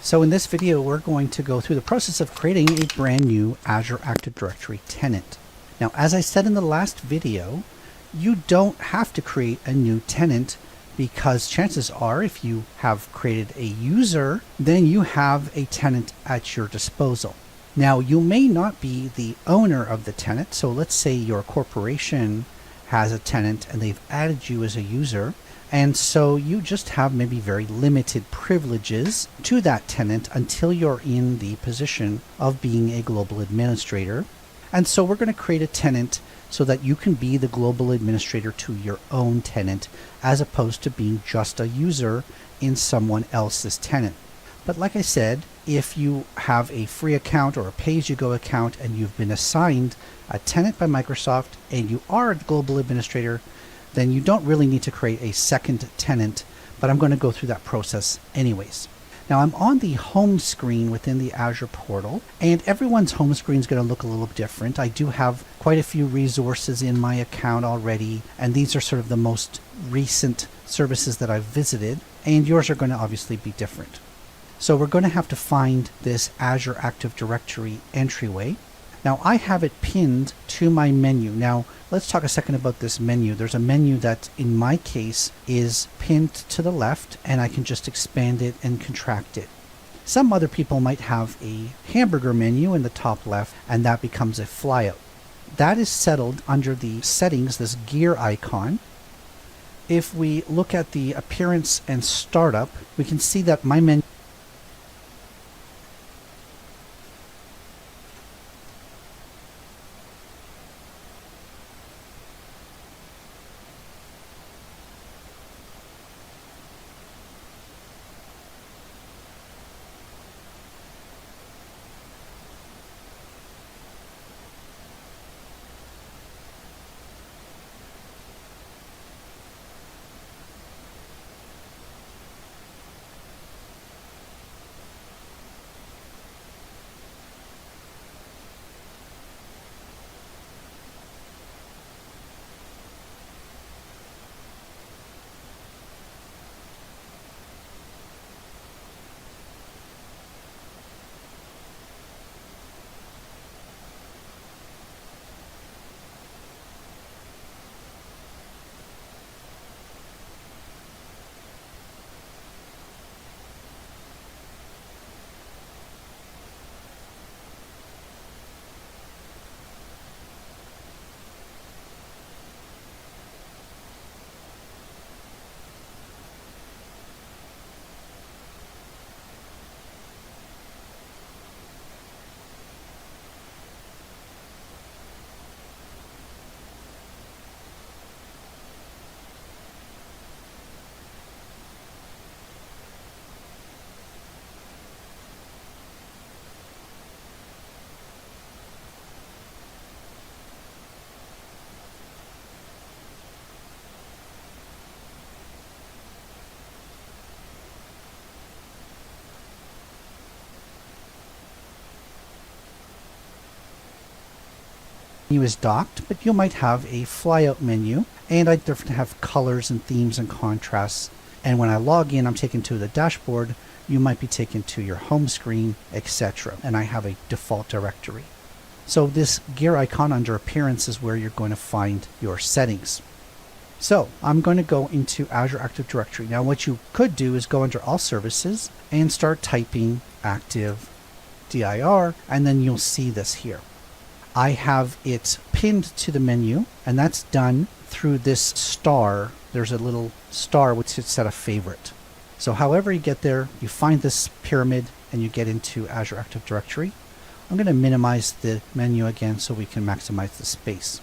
So in this video, we're going to go through the process of creating a brand new Azure Active Directory tenant. Now, as I said in the last video, you don't have to create a new tenant because chances are if you have created a user, then you have a tenant at your disposal. Now, you may not be the owner of the tenant. So let's say your corporation has a tenant and they've added you as a user. And so you just have maybe very limited privileges to that tenant until you're in the position of being a global administrator. And so we're going to create a tenant so that you can be the global administrator to your own tenant, as opposed to being just a user in someone else's tenant. But like I said, if you have a free account or a pay-as-you-go account and you've been assigned a tenant by Microsoft and you are a global administrator, then you don't really need to create a second tenant, but I'm going to go through that process anyways. Now I'm on the home screen within the Azure portal, and everyone's home screen is going to look a little different. I do have quite a few resources in my account already, and these are sort of the most recent services that I've visited, and yours are going to obviously be different. So we're going to have to find this Azure Active Directory entryway. Now I have it pinned to my menu. Now let's talk a second about this menu. There's a menu that in my case is pinned to the left, and I can just expand it and contract it. Some other people might have a hamburger menu in the top left, and that becomes a flyout. That is settled under the settings, this gear icon. If we look at the appearance and startup, we can see that my menu is docked, but you might have a flyout menu, and I different have colors and themes and contrasts. And when I log in, I'm taken to the dashboard. You might be taken to your home screen, etc. And I have a default directory. So this gear icon under appearance is where you're going to find your settings. So I'm going to go into Azure Active Directory. Now what you could do is go under all services and start typing Active dir, and then you'll see this here. I have it pinned to the menu, and that's done through this star. There's a little star which is set a favorite. So however you get there, you find this pyramid and you get into Azure Active Directory. I'm going to minimize the menu again so we can maximize the space.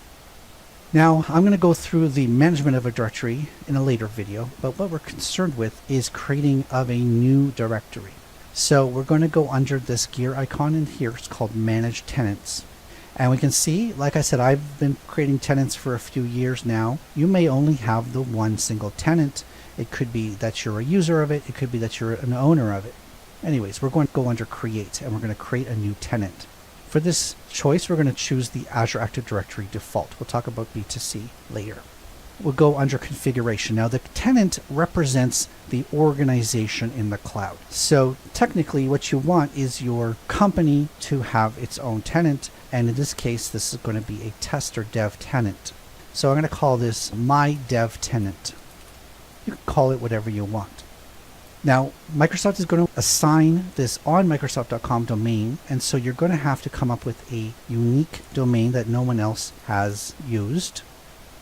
Now I'm going to go through the management of a directory in a later video, but what we're concerned with is creating of a new directory. So we're going to go under this gear icon in here. It's called Manage Tenants. And we can see, like I said, I've been creating tenants for a few years now. You may only have the one single tenant. It could be that you're a user of it. It could be that you're an owner of it. Anyways, we're going to go under Create, and we're going to create a new tenant. For this choice, we're going to choose the Azure Active Directory default. We'll talk about B2C later. we'll go under configuration. Now the tenant represents the organization in the cloud. So technically what you want is your company to have its own tenant. And in this case, this is going to be a test or dev tenant. So I'm going to call this my dev tenant. You can call it whatever you want. Now, Microsoft is going to assign this on Microsoft.com domain, and so you're going to have to come up with a unique domain that no one else has used,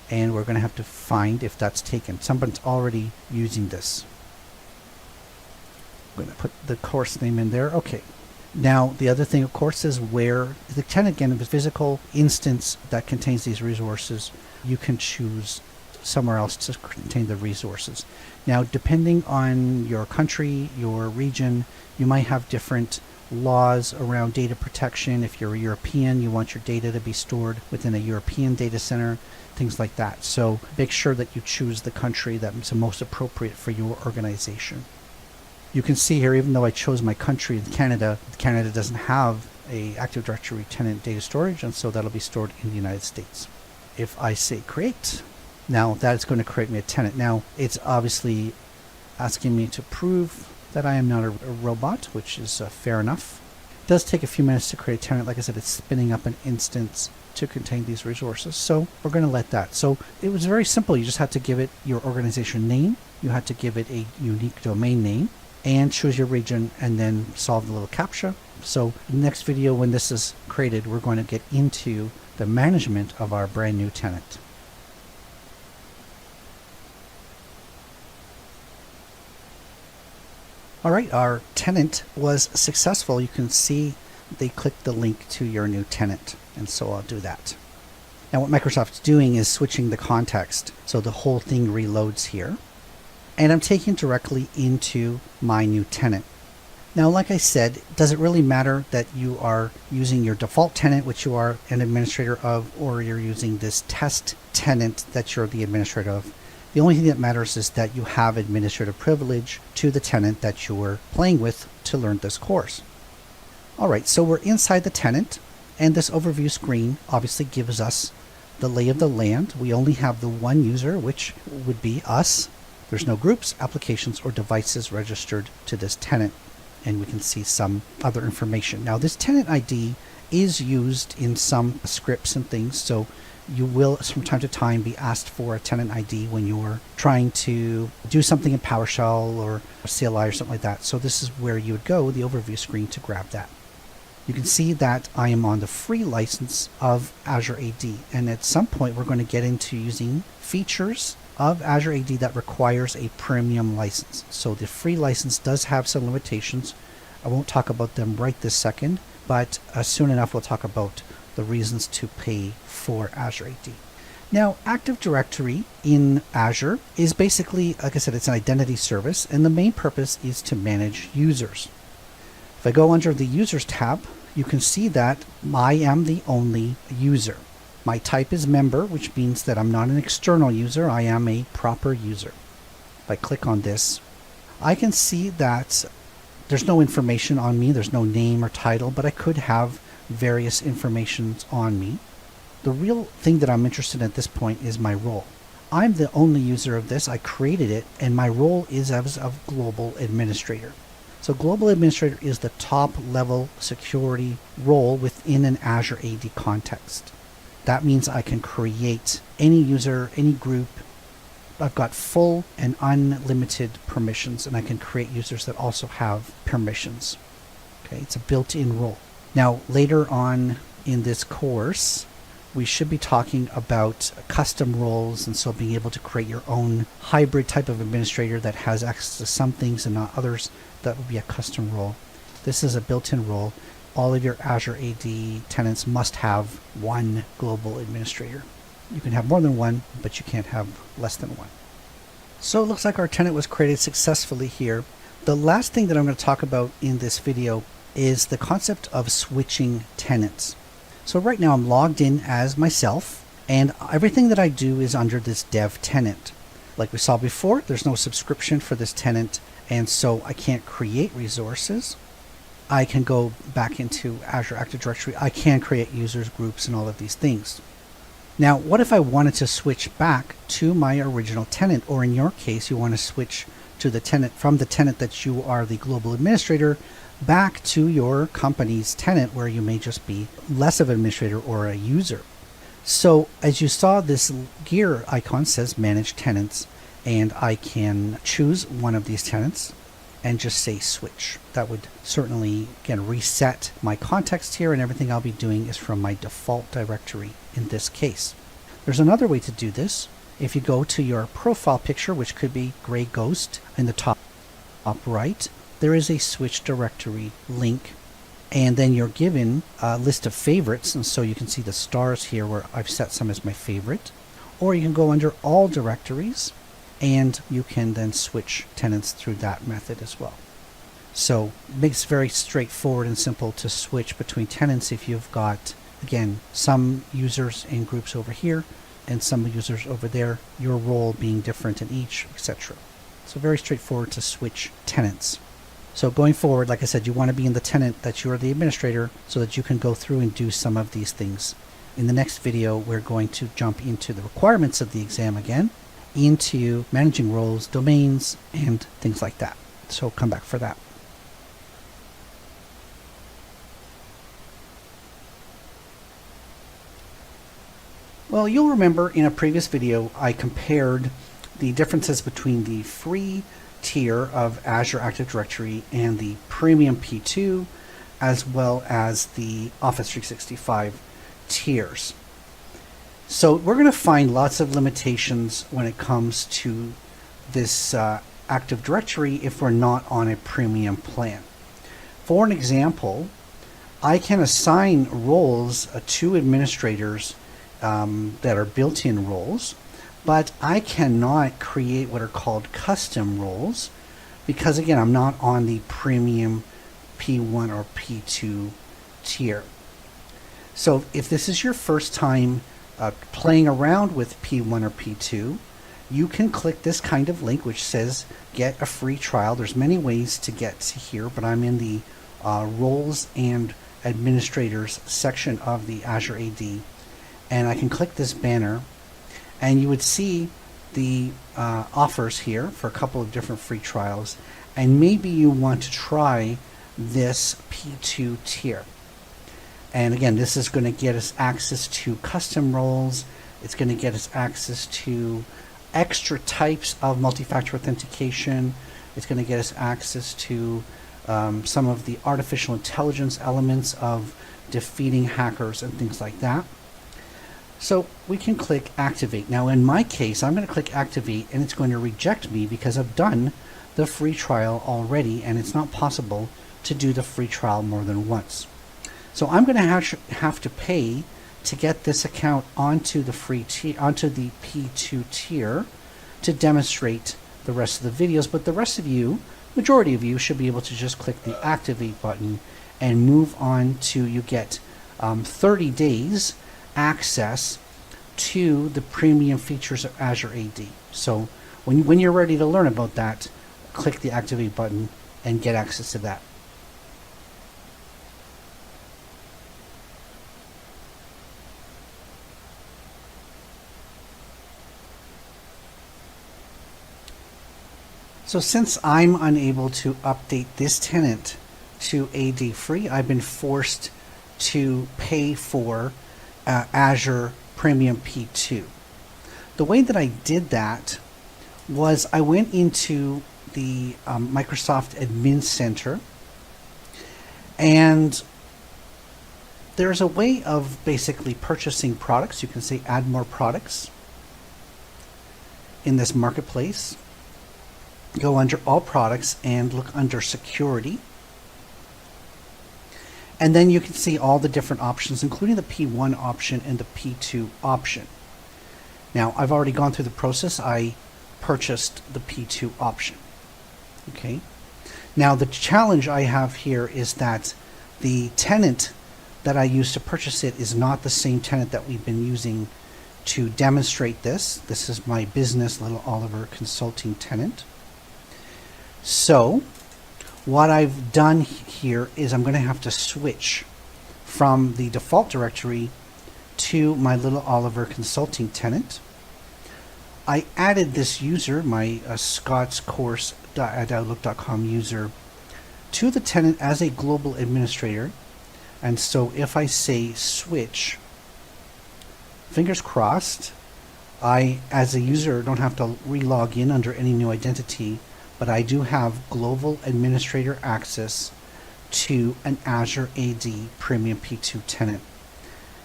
and we're going to have to find if that's taken. Someone's already using this. I'm going to put the course name in there. Okay. Now, the other thing, of course, is where the tenant, again, is a physical instance that contains these resources. You can choose somewhere else to contain the resources. Now, depending on your country, your region, you might have different laws around data protection. If you're a European, you want your data to be stored within a European data center, things like that. So make sure that you choose the country that's the most appropriate for your organization. You can see here, even though I chose my country in Canada, Canada doesn't have a Active Directory tenant data storage, and so that'll be stored in the United States. If I say create, now that's going to create me a tenant. Now it's obviously asking me to prove that I am not a robot, which is fair enough. It does take a few minutes to create a tenant. Like I said, it's spinning up an instance to contain these resources. So we're going to let that. So it was very simple. You just had to give it your organization name. You had to give it a unique domain name and choose your region and then solve the little CAPTCHA. So in the next video, when this is created, we're going to get into the management of our brand new tenant. All right, our tenant was successful. You can see they clicked the link to your new tenant, and so I'll do that. Now what Microsoft's doing is switching the context, so the whole thing reloads here. And I'm taking directly into my new tenant. Now, like I said, does it really matter that you are using your default tenant, which you are an administrator of, or you're using this test tenant that you're the administrator of? The only thing that matters is that you have administrative privilege to the tenant that you were playing with to learn this course. All right, so we're inside the tenant, and this overview screen obviously gives us the lay of the land. We only have the one user, which would be us. There's no groups, applications, or devices registered to this tenant, and we can see some other information. Now, this tenant ID is used in some scripts and things, so you will from time to time be asked for a tenant ID when you're trying to do something in PowerShell or CLI or something like that. So this is where you would go, the overview screen, to grab that. You can see that I am on the free license of Azure AD, and at some point we're going to get into using features of Azure AD that requires a premium license. So the free license does have some limitations. I won't talk about them right this second, but soon enough we'll talk about the reasons to pay for Azure AD. Now, Active Directory in Azure is basically, like I said, it's an identity service, and the main purpose is to manage users. If I go under the Users tab, you can see that I am the only user. My type is member, which means that I'm not an external user, I am a proper user. If I click on this, I can see that there's no information on me, there's no name or title, but I could have various informations on me. The real thing that I'm interested in at this point is my role. I'm the only user of this, I created it, and my role is as of Global Administrator. So Global Administrator is the top level security role within an Azure AD context. That means I can create any user, any group. I've got full and unlimited permissions, and I can create users that also have permissions. Okay, it's a built-in role. Now, later on in this course, we should be talking about custom roles, and so being able to create your own hybrid type of administrator that has access to some things and not others. That would be a custom role. This is a built-in role. All of your Azure AD tenants must have one global administrator. You can have more than one, but you can't have less than one. So it looks like our tenant was created successfully here. The last thing that I'm going to talk about in this video is the concept of switching tenants. So right now I'm logged in as myself, and everything that I do is under this dev tenant. Like we saw before, there's no subscription for this tenant, and so I can't create resources. I can go back into Azure Active Directory. I can create users, groups, and all of these things. Now, what if I wanted to switch back to my original tenant, or in your case, you want to switch to the tenant from the tenant that you are the global administrator back to your company's tenant where you may just be less of an administrator or a user. So as you saw, this gear icon says manage tenants, and I can choose one of these tenants and just say switch. That would certainly, again, reset my context here, and everything I'll be doing is from my default directory in this case. There's another way to do this. If you go to your profile picture, which could be Gray Ghost in the top right, there is a switch directory link, and then you're given a list of favorites, and so you can see the stars here where I've set some as my favorite. Or you can go under all directories, and you can then switch tenants through that method as well. So it makes it very straightforward and simple to switch between tenants if you've got, again, some users and groups over here and some users over there, your role being different in each, etc. So very straightforward to switch tenants. So going forward, like I said, you want to be in the tenant that you are the administrator so that you can go through and do some of these things. In the next video, we're going to jump into the requirements of the exam again, into managing roles, domains, and things like that. So come back for that. Well, you'll remember in a previous video, I compared the differences between the free tier of Azure Active Directory and the Premium P2, as well as the Office 365 tiers. So we're going to find lots of limitations when it comes to this Active Directory if we're not on a premium plan. For an example, I can assign roles to administrators that are built-in roles, but I cannot create what are called custom roles because, again, I'm not on the premium P1 or P2 tier. So if this is your first time playing around with P1 or P2, you can click this kind of link which says get a free trial. There's many ways to get to here, but I'm in the roles and administrators section of the Azure AD, and I can click this banner, and you would see the offers here for a couple of different free trials, and maybe you want to try this P2 tier. And again, this is going to get us access to custom roles. It's going to get us access to extra types of multi-factor authentication. It's going to get us access to some of the artificial intelligence elements of defeating hackers and things like that. So we can click activate. Now in my case, I'm going to click activate, and it's going to reject me because I've done the free trial already, and it's not possible to do the free trial more than once. So I'm going to have to pay to get this account onto the onto the P2 tier to demonstrate the rest of the videos. But the rest of you, majority of you, should be able to just click the activate button and move on to, you get 30 days access to the premium features of Azure AD. So when you're ready to learn about that, click the activate button and get access to that. So since I'm unable to update this tenant to AD free, I've been forced to pay for Azure Premium P2. The way that I did that was I went into the Microsoft Admin Center, and there's a way of basically purchasing products. You can say add more products in this marketplace. Go under all products and look under security, and then you can see all the different options, including the P1 option and the P2 option. Now I've already gone through the process. I purchased the P2 option. Okay, now the challenge I have here is that the tenant that I used to purchase it is not the same tenant that we've been using to demonstrate this. This is my business Little Oliver Consulting tenant. So what I've done here is I'm going to have to switch from the default directory to my little Oliver Consulting tenant. I added this user, my scottscourse@outlook.com user, to the tenant as a global administrator. And so if I say switch, fingers crossed, I, as a user, don't have to re-log in under any new identity, but I do have global administrator access to an Azure AD Premium P2 tenant.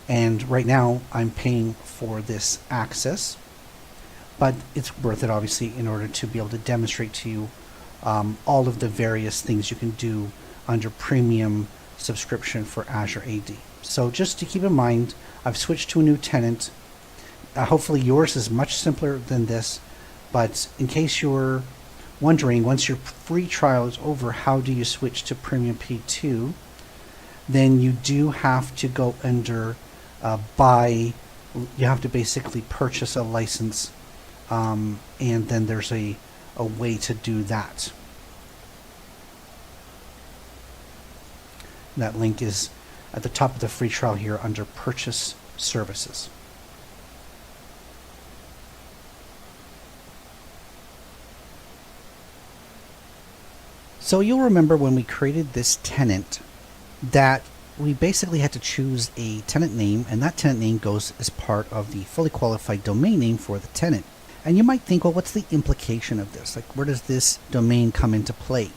And right now I'm paying for this access, but it's worth it obviously in order to be able to demonstrate to you all of the various things you can do under premium subscription for Azure AD. So just to keep in mind, I've switched to a new tenant. Hopefully yours is much simpler than this, but in case you're wondering, once your free trial is over, how do you switch to Premium P2? Then you do have to go under you have to basically purchase a license, and then there's a way to do that. That link is at the top of the free trial here under Purchase Services. So you'll remember when we created this tenant that we basically had to choose a tenant name, and that tenant name goes as part of the fully qualified domain name for the tenant. And you might think, well, what's the implication of this? Like, where does this domain come into play?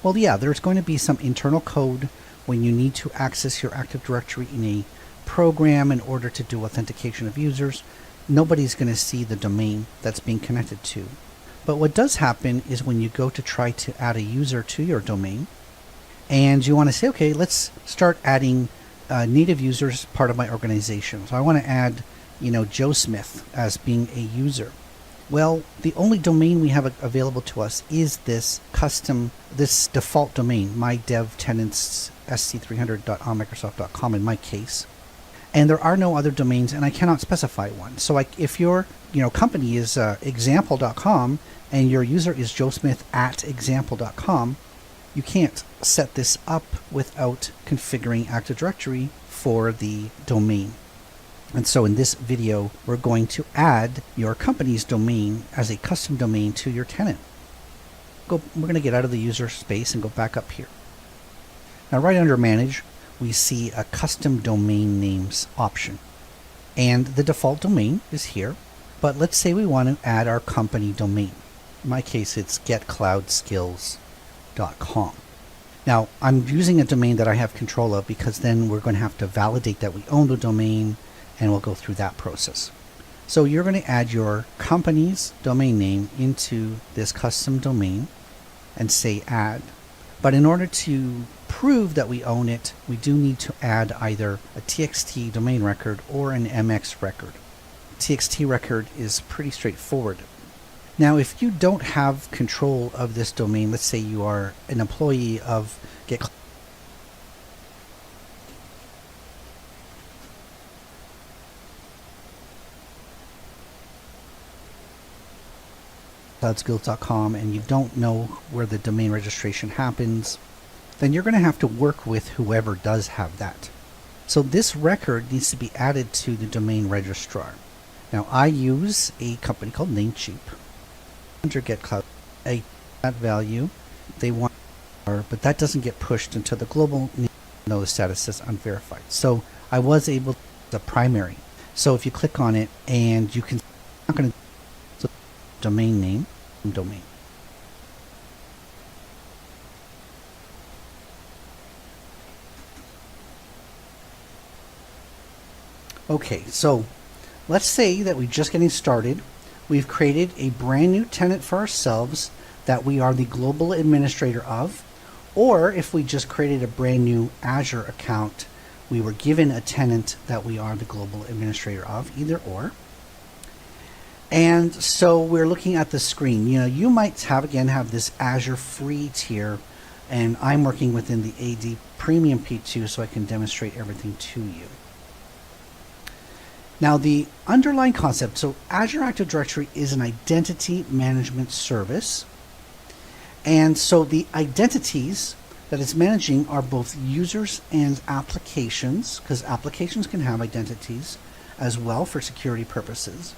Well, yeah, there's going to be some internal code when you need to access your Active Directory in a program in order to do authentication of users. Nobody's going to see the domain that's being connected to. But what does happen is when you go to try to add a user to your domain, and you want to say, okay, let's start adding native users part of my organization. So I want to add, Joe Smith as being a user. Well, the only domain we have available to us is this default domain, mydevtenants sc300.onmicrosoft.com in my case. And there are no other domains, and I cannot specify one. So if your company is example.com and your user is joesmith@example.com, you can't set this up without configuring Active Directory for the domain. And so in this video, we're going to add your company's domain as a custom domain to your tenant. We're going to get out of the user space and go back up here. Now right under Manage, we see a custom domain names option. And the default domain is here, but let's say we want to add our company domain. In my case, it's getcloudskills.com. Now, I'm using a domain that I have control of because then we're going to have to validate that we own the domain, and we'll go through that process. So you're going to add your company's domain name into this custom domain and say add. But in order to prove that we own it, we do need to add either a TXT domain record or an MX record. TXT record is pretty straightforward. Now, if you don't have control of this domain, let's say you are an employee of getcloudskills.com and you don't know where the domain registration happens, then you're going to have to work with whoever does have that. So this record needs to be added to the domain registrar. Now, I use a company called Namecheap. Under GetCloud, that value they want, but that doesn't get pushed until the global know the status says unverified. So I was able to the primary. So if you click on it, and you can not going to domain name domain. Okay, so let's say that we're just getting started. We've created a brand new tenant for ourselves that we are the global administrator of, or if we just created a brand new Azure account, we were given a tenant that we are the global administrator of, either or. And so we're looking at the screen. You might have this Azure free tier, and I'm working within the AD Premium P2 so I can demonstrate everything to you. Now, the underlying concept, so Azure Active Directory is an identity management service. And so the identities that it's managing are both users and applications, because applications can have identities, as well for security purposes.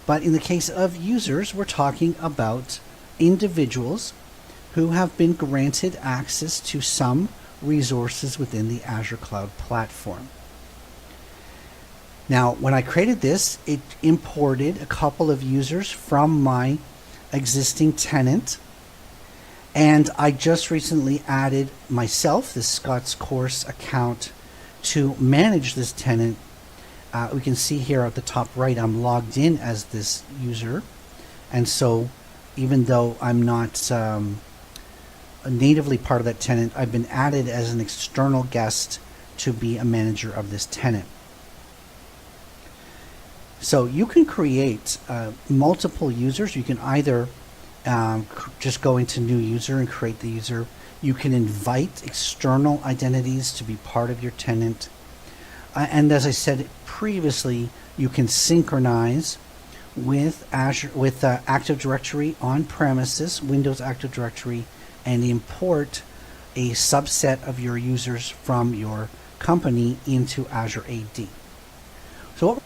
But in the case of users, we're talking about individuals who have been granted access to some resources within the Azure Cloud Platform. Now, when I created this, it imported a couple of users from my existing tenant, and I just recently added myself, this Scott's Course account, to manage this tenant. We can see here at the top right, I'm logged in as this user, and so even though I'm not natively part of that tenant, I've been added as an external guest to be a manager of this tenant. So you can create multiple users. You can either just go into new user and create the user. You can invite external identities to be part of your tenant. And as I said previously, you can synchronize with Azure, with Active Directory on premises, Windows Active Directory, and import a subset of your users from your company into Azure AD. So what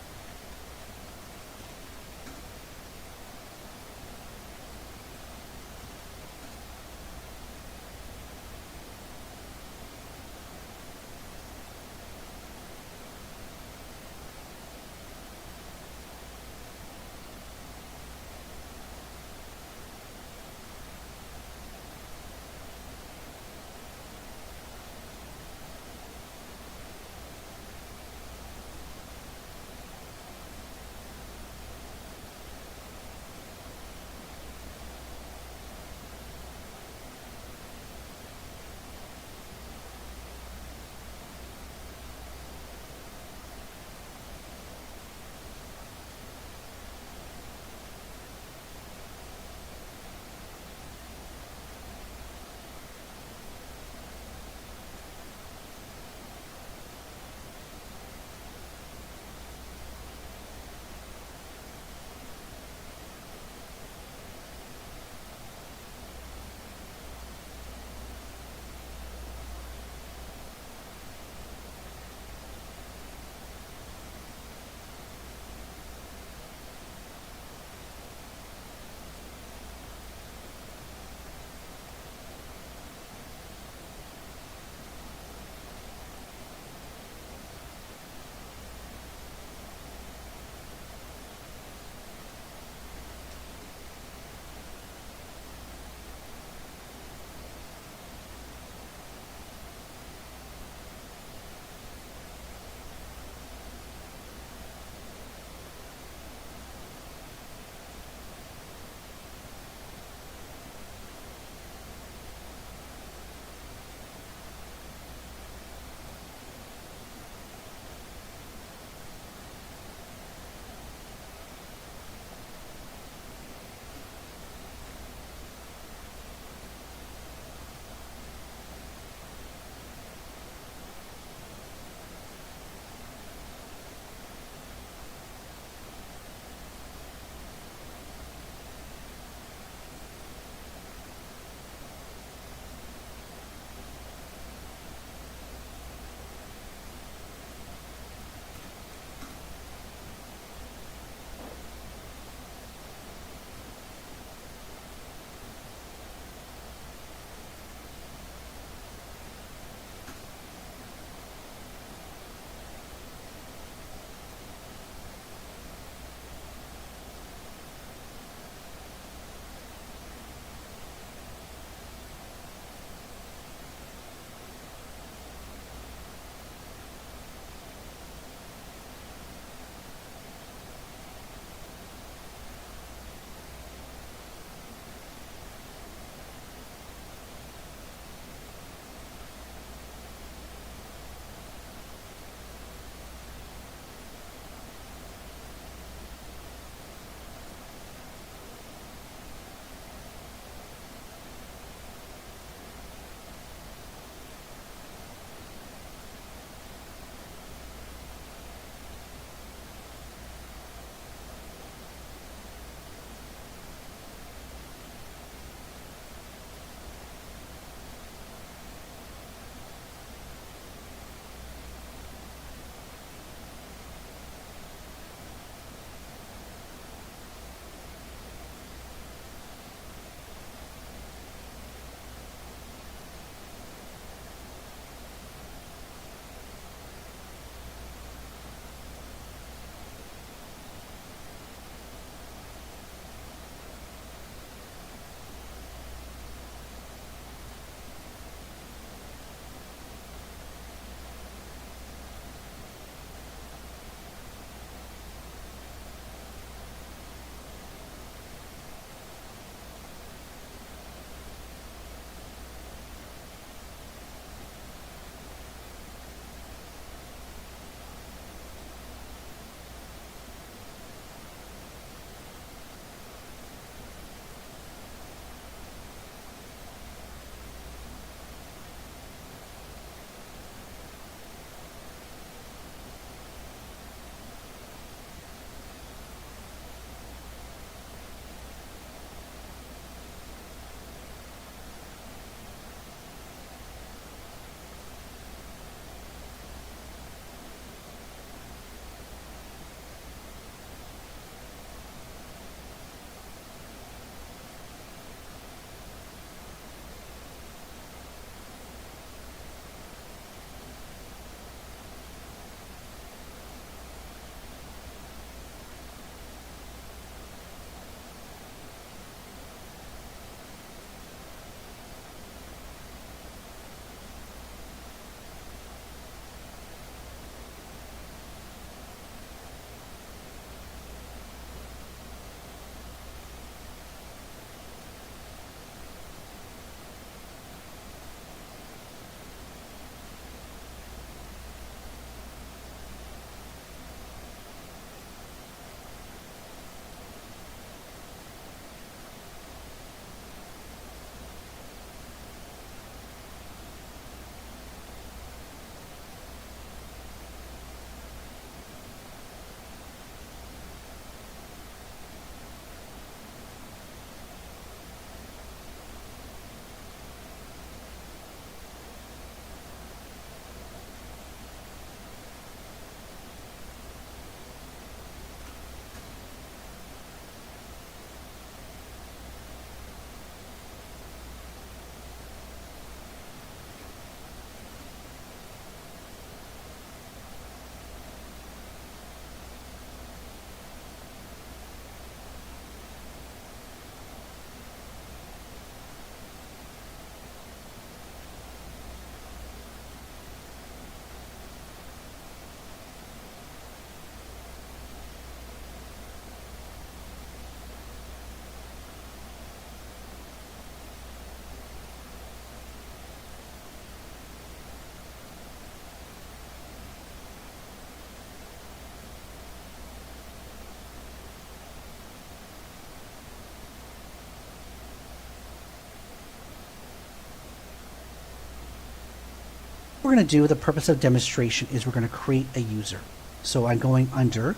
we're going to do, the purpose of demonstration, is we're going to create a user. So I'm going under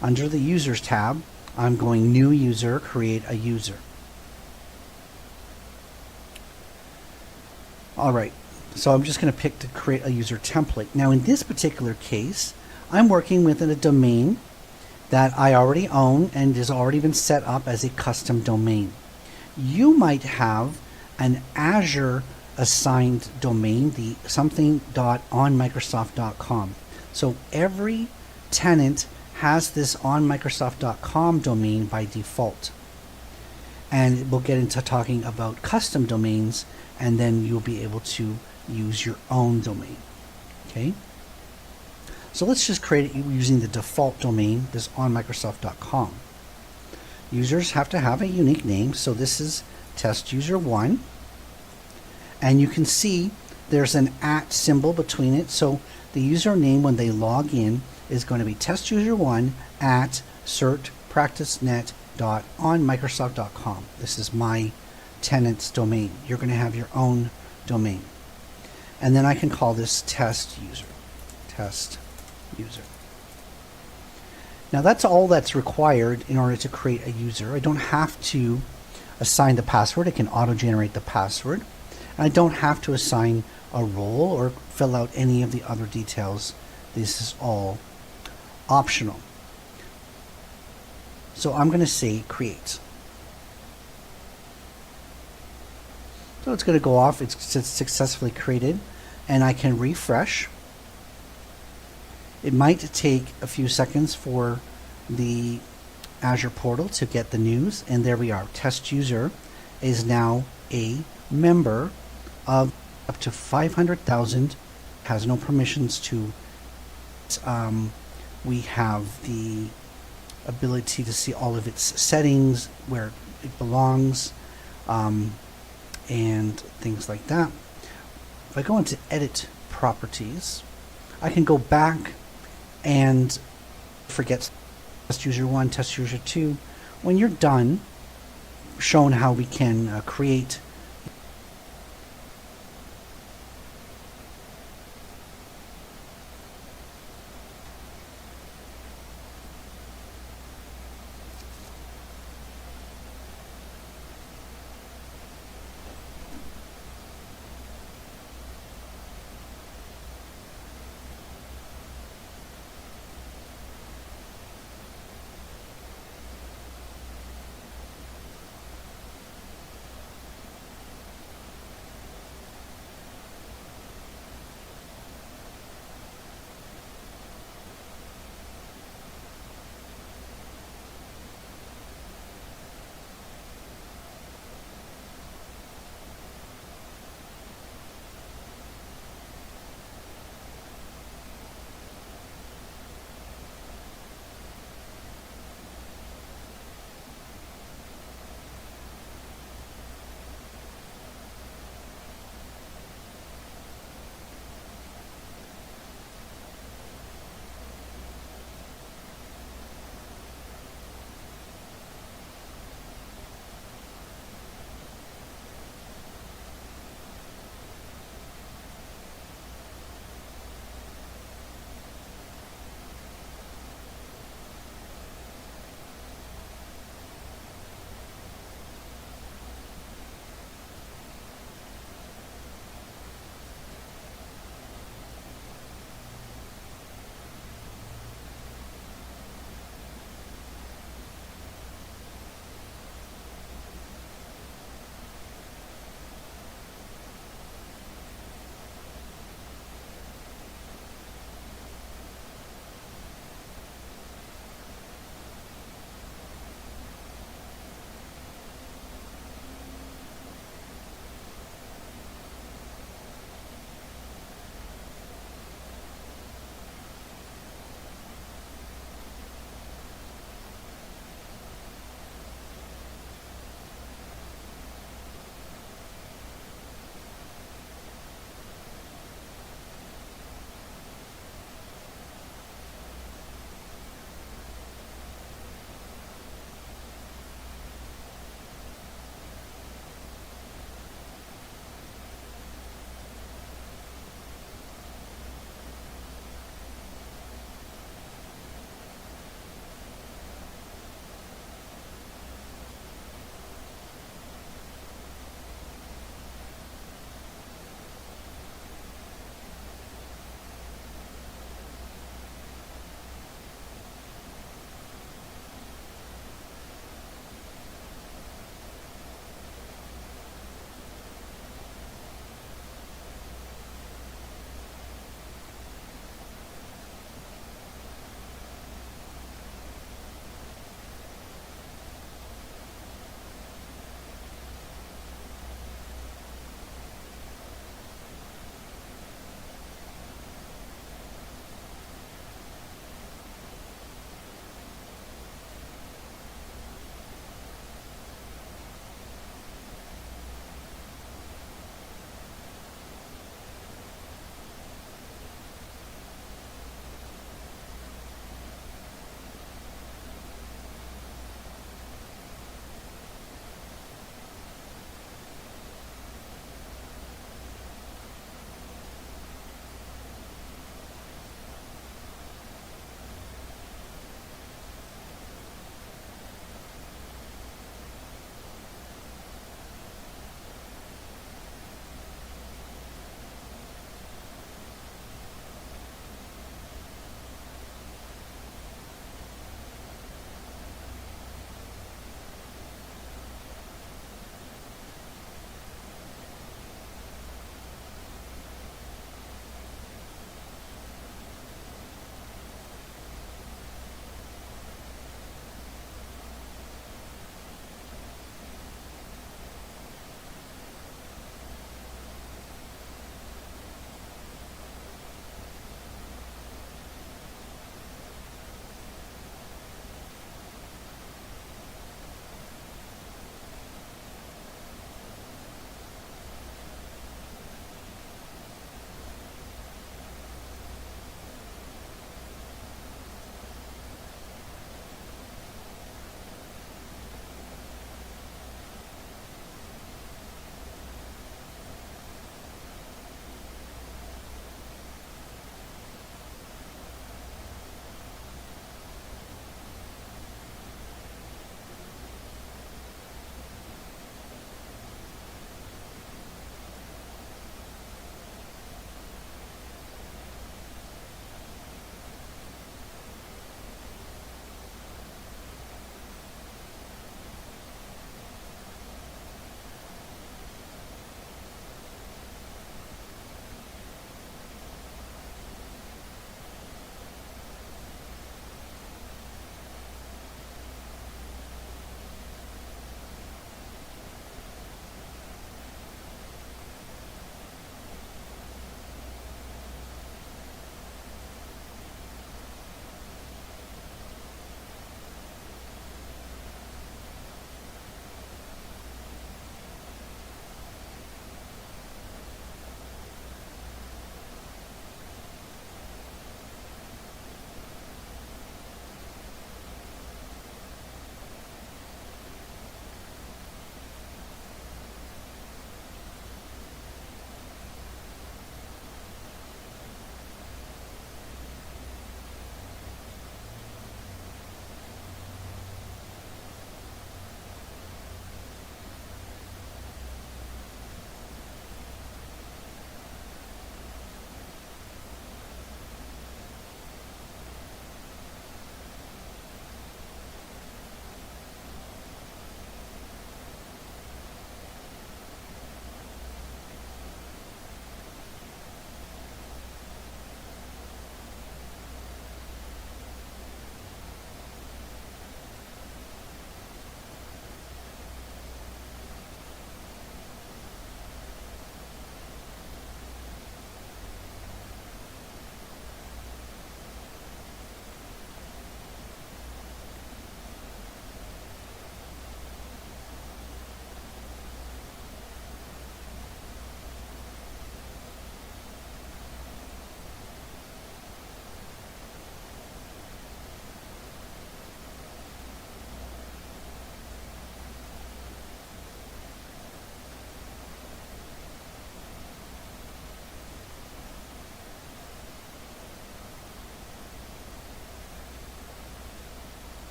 the users tab, I'm going new user, create a user. All right, so I'm just going to pick to create a user template. Now in this particular case, I'm working within a domain that I already own and has already been set up as a custom domain. You might have an Azure assigned domain, the something.onmicrosoft.com. So every tenant has this onmicrosoft.com domain by default. And we'll get into talking about custom domains, and then you'll be able to use your own domain. Okay? So let's just create it using the default domain, this onmicrosoft.com. Users have to have a unique name, so this is testuser1. And you can see there's an @ symbol between it, so the username when they log in is going to be testuser1 at certpracticenet.onmicrosoft.com. This is my tenant's domain. You're going to have your own domain. And then I can call this test user. Now that's all that's required in order to create a user. I don't have to assign the password. I can auto-generate the password. And I don't have to assign a role or fill out any of the other details. This is all optional. So I'm going to say create. So it's going to go off. It's successfully created, and I can refresh. It might take a few seconds for the Azure portal to get the news, and there we are. Test user is now a member of up to 500,000, has no permissions to. We have the ability to see all of its settings, where it belongs, and things like that. If I go into edit properties, I can go back and forget test user 1, test user 2. When you're done, shown how we can create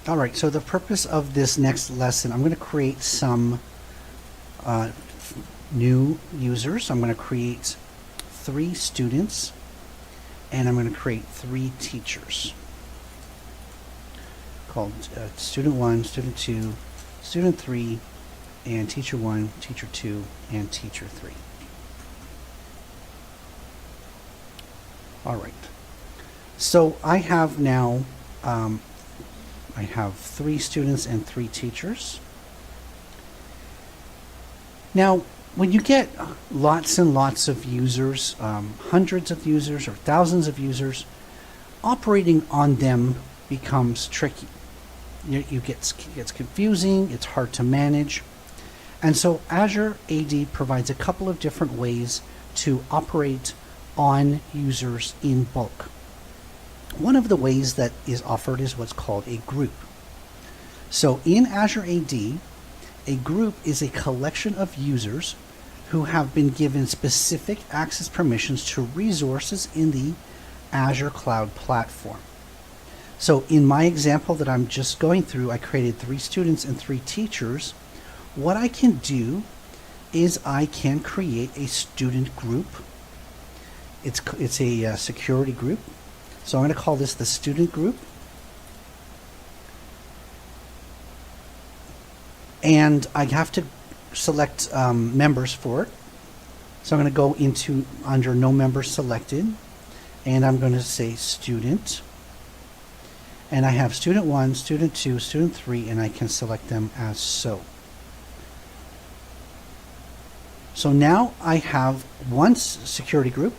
All right, so the purpose of this next lesson, I'm going to create some new users. I'm going to create 3 students, and I'm going to create 3 teachers called student 1, student 2, student 3, and teacher 1, teacher 2, and teacher 3. All right. So I have now I have 3 students and 3 teachers. Now, when you get lots and lots of users, hundreds of users or thousands of users, operating on them becomes tricky. It gets confusing, it's hard to manage. And so Azure AD provides a couple of different ways to operate on users in bulk. One of the ways that is offered is what's called a group. So in Azure AD, a group is a collection of users who have been given specific access permissions to resources in the Azure Cloud Platform. So in my example that I'm just going through, I created 3 students and 3 teachers. What I can do is I can create a student group. It's a security group. So I'm going to call this the student group. And I have to select members for it. So I'm going to go into under no members selected, and I'm going to say student. And I have student 1, student 2, student 3, and I can select them as so. So now I have one security group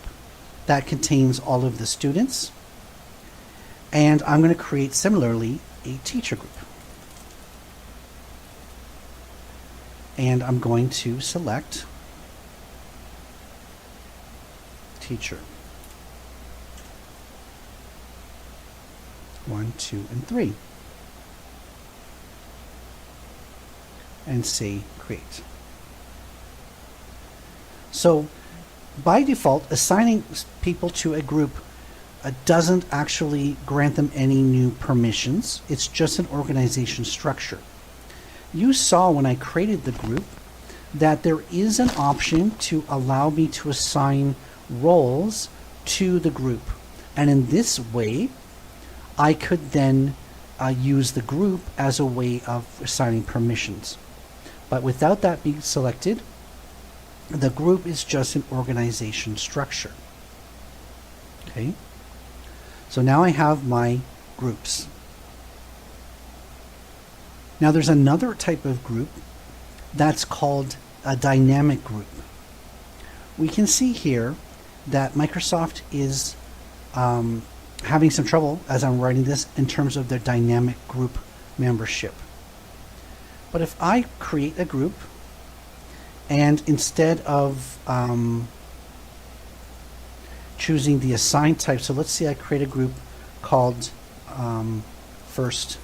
that contains all of the students. And I'm going to create similarly a teacher group. And I'm going to select teacher 1, 2, and 3. And say create. So by default, assigning people to a group doesn't actually grant them any new permissions. It's just an organization structure. You saw when I created the group that there is an option to allow me to assign roles to the group. And in this way, I could then use the group as a way of assigning permissions. But without that being selected, the group is just an organization structure. Okay. So now I have my groups. Now there's another type of group that's called a dynamic group. We can see here that Microsoft is having some trouble as I'm writing this in terms of their dynamic group membership. But if I create a group and instead of choosing the assign type, so let's say I create a group called first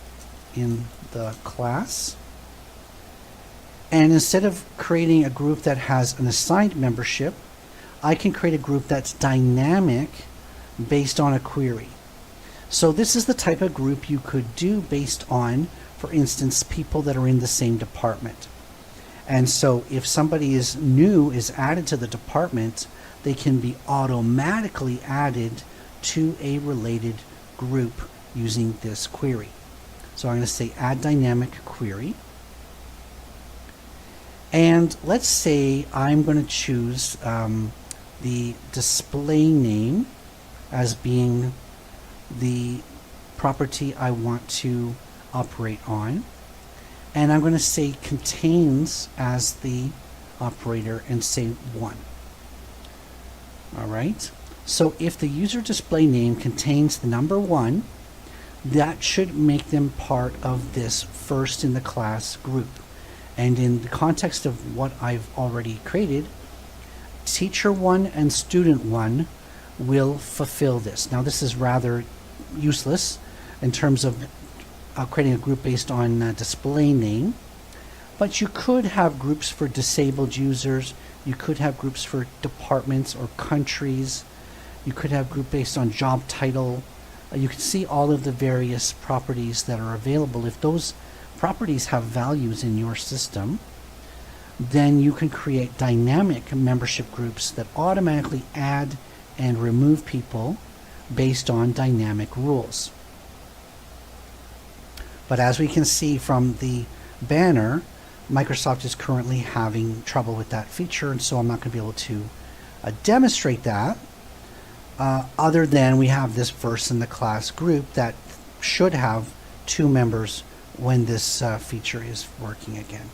in the class, and instead of creating a group that has an assigned membership, I can create a group that's dynamic based on a query. So this is the type of group you could do based on, for instance, people that are in the same department. And so if somebody is new is added to the department, they can be automatically added to a related group using this query. So I'm going to say add dynamic query. And let's say I'm going to choose the display name as being the property I want to operate on. And I'm going to say contains as the operator and say 1. All right. So if the user display name contains the number 1, that should make them part of this first in the class group. And in the context of what I've already created, teacher 1 and student 1 will fulfill this. Now this is rather useless in terms of creating a group based on display name, but you could have groups for disabled users, you could have groups for departments or countries, you could have group based on job title, you can see all of the various properties that are available. If those properties have values in your system, then you can create dynamic membership groups that automatically add and remove people based on dynamic rules. But as we can see from the banner, Microsoft is currently having trouble with that feature, and so I'm not going to be able to demonstrate that, other than we have this verse in the class group that should have 2 members when this feature is working again.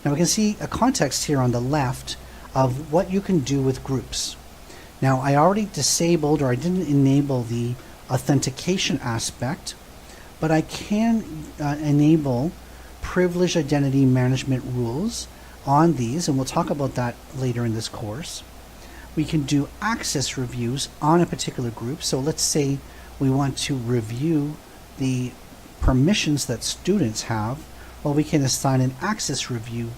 Now we can see a context here on the left of what you can do with groups. Now I already disabled, or I didn't enable, the authentication aspect, but I can enable privileged identity management rules on these, and we'll talk about that later in this course. We can do access reviews on a particular group. So let's say we want to review the permissions that students have. Well, we can assign an access review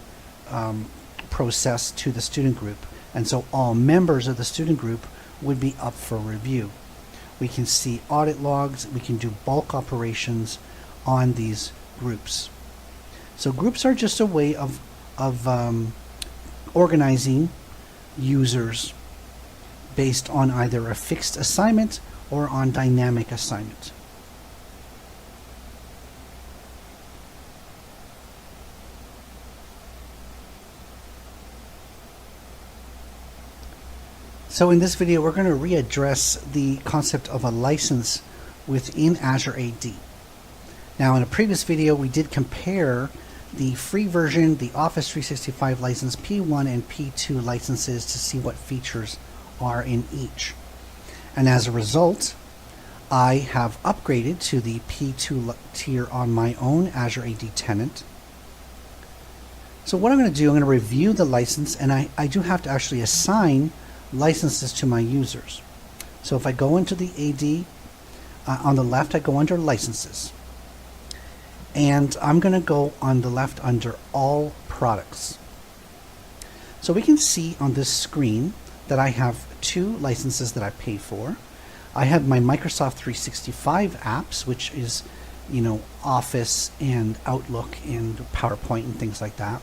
process to the student group, and so all members of the student group would be up for review. We can see audit logs. We can do bulk operations on these groups. So groups are just a way of organizing users based on either a fixed assignment or on dynamic assignment. So in this video, we're going to readdress the concept of a license within Azure AD. Now, in a previous video, we did compare the free version, the Office 365 license P1 and P2 licenses, to see what features are in each. And as a result, I have upgraded to the P2 tier on my own Azure AD tenant. So what I'm going to do, I'm going to review the license, and I do have to actually assign licenses to my users. So if I go into the AD, on the left I go under licenses, and I'm going to go on the left under all products. So we can see on this screen that I have 2 licenses that I pay for. I have my Microsoft 365 apps, which is, Office and Outlook and PowerPoint and things like that.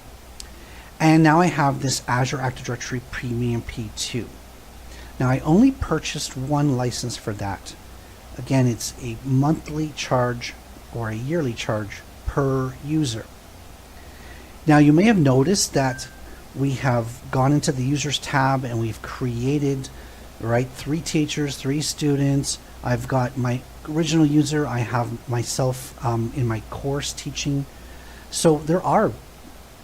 And now I have this Azure Active Directory Premium P2. Now I only purchased 1 license for that. Again, it's a monthly charge or a yearly charge per user. Now you may have noticed that we have gone into the users tab and we've created, 3 teachers, 3 students. I've got my original user. I have myself in my course teaching. So there are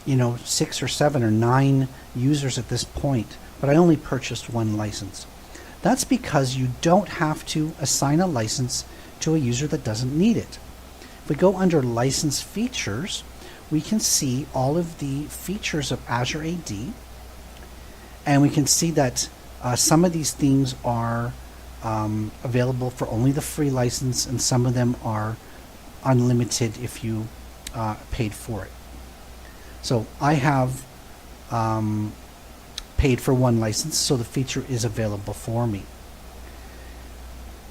6 or 7 or 9 users at this point, but I only purchased 1 license. That's because you don't have to assign a license to a user that doesn't need it. If we go under license features, we can see all of the features of Azure AD, and we can see that some of these things are available for only the free license, and some of them are unlimited if you paid for it. So I have paid for 1 license, so the feature is available for me.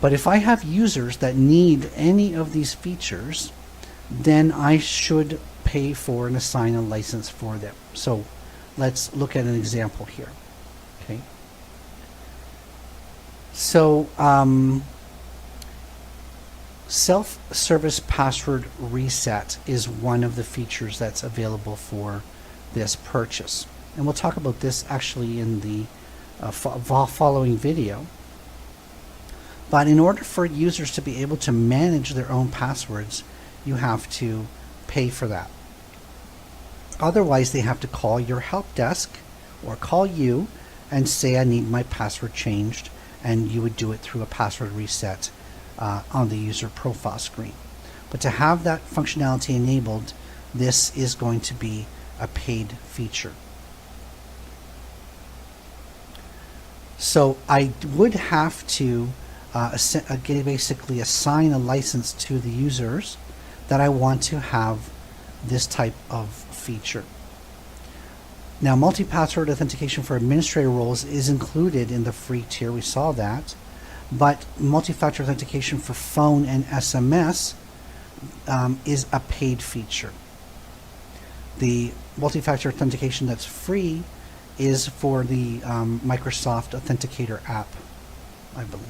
But if I have users that need any of these features, then I should pay for and assign a license for them. So let's look at an example here. Okay. So self-service password reset is one of the features that's available for this purchase. And we'll talk about this actually in the following video. But in order for users to be able to manage their own passwords, you have to pay for that. Otherwise, they have to call your help desk or call you and say, I need my password changed, and you would do it through a password reset on the user profile screen. But to have that functionality enabled, this is going to be a paid feature. So I would have to basically assign a license to the users that I want to have this type of feature. Now, multi-password authentication for administrator roles is included in the free tier. We saw that. but multi-factor authentication for phone and SMS is a paid feature. The multi-factor authentication that's free is for the Microsoft Authenticator app, I believe.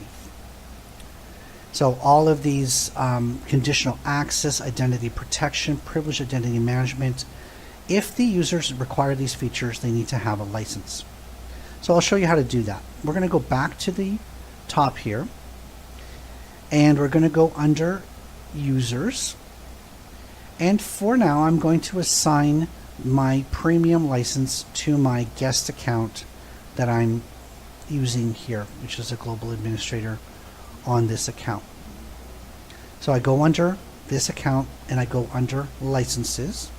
So all of these conditional access, identity protection, privileged identity management, if the users require these features, they need to have a license. So I'll show you how to do that. We're going to go back to the top here, and we're going to go under users. And for now, I'm going to assign my premium license to my guest account that I'm using here, which is a global administrator on this account. So I go under this account and I go under licenses,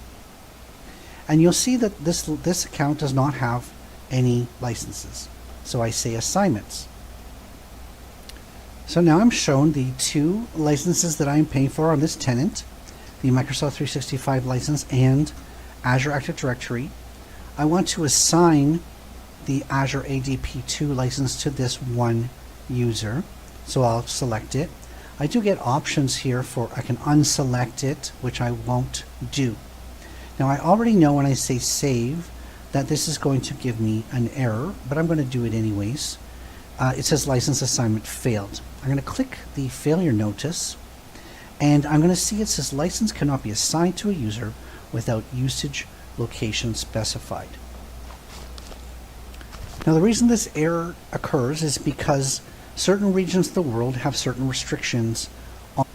and you'll see that this account does not have any licenses. So I say assignments. So now I'm shown the 2 licenses that I'm paying for on this tenant, the Microsoft 365 license and Azure Active Directory. I want to assign the Azure ADP2 license to this one user. So I'll select it. I do get options here for I can unselect it, which I won't do. Now I already know when I say save that this is going to give me an error, but I'm going to do it anyways. It says license assignment failed. I'm going to click the failure notice, and I'm going to see it says license cannot be assigned to a user without usage location specified. Now the reason this error occurs is because certain regions of the world have certain restrictions on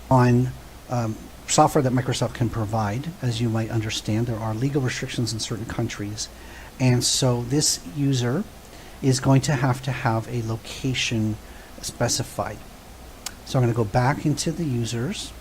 on software that Microsoft can provide. As you might understand, there are legal restrictions in certain countries. And so this user is going to have a location specified. So I'm going to go back into the users.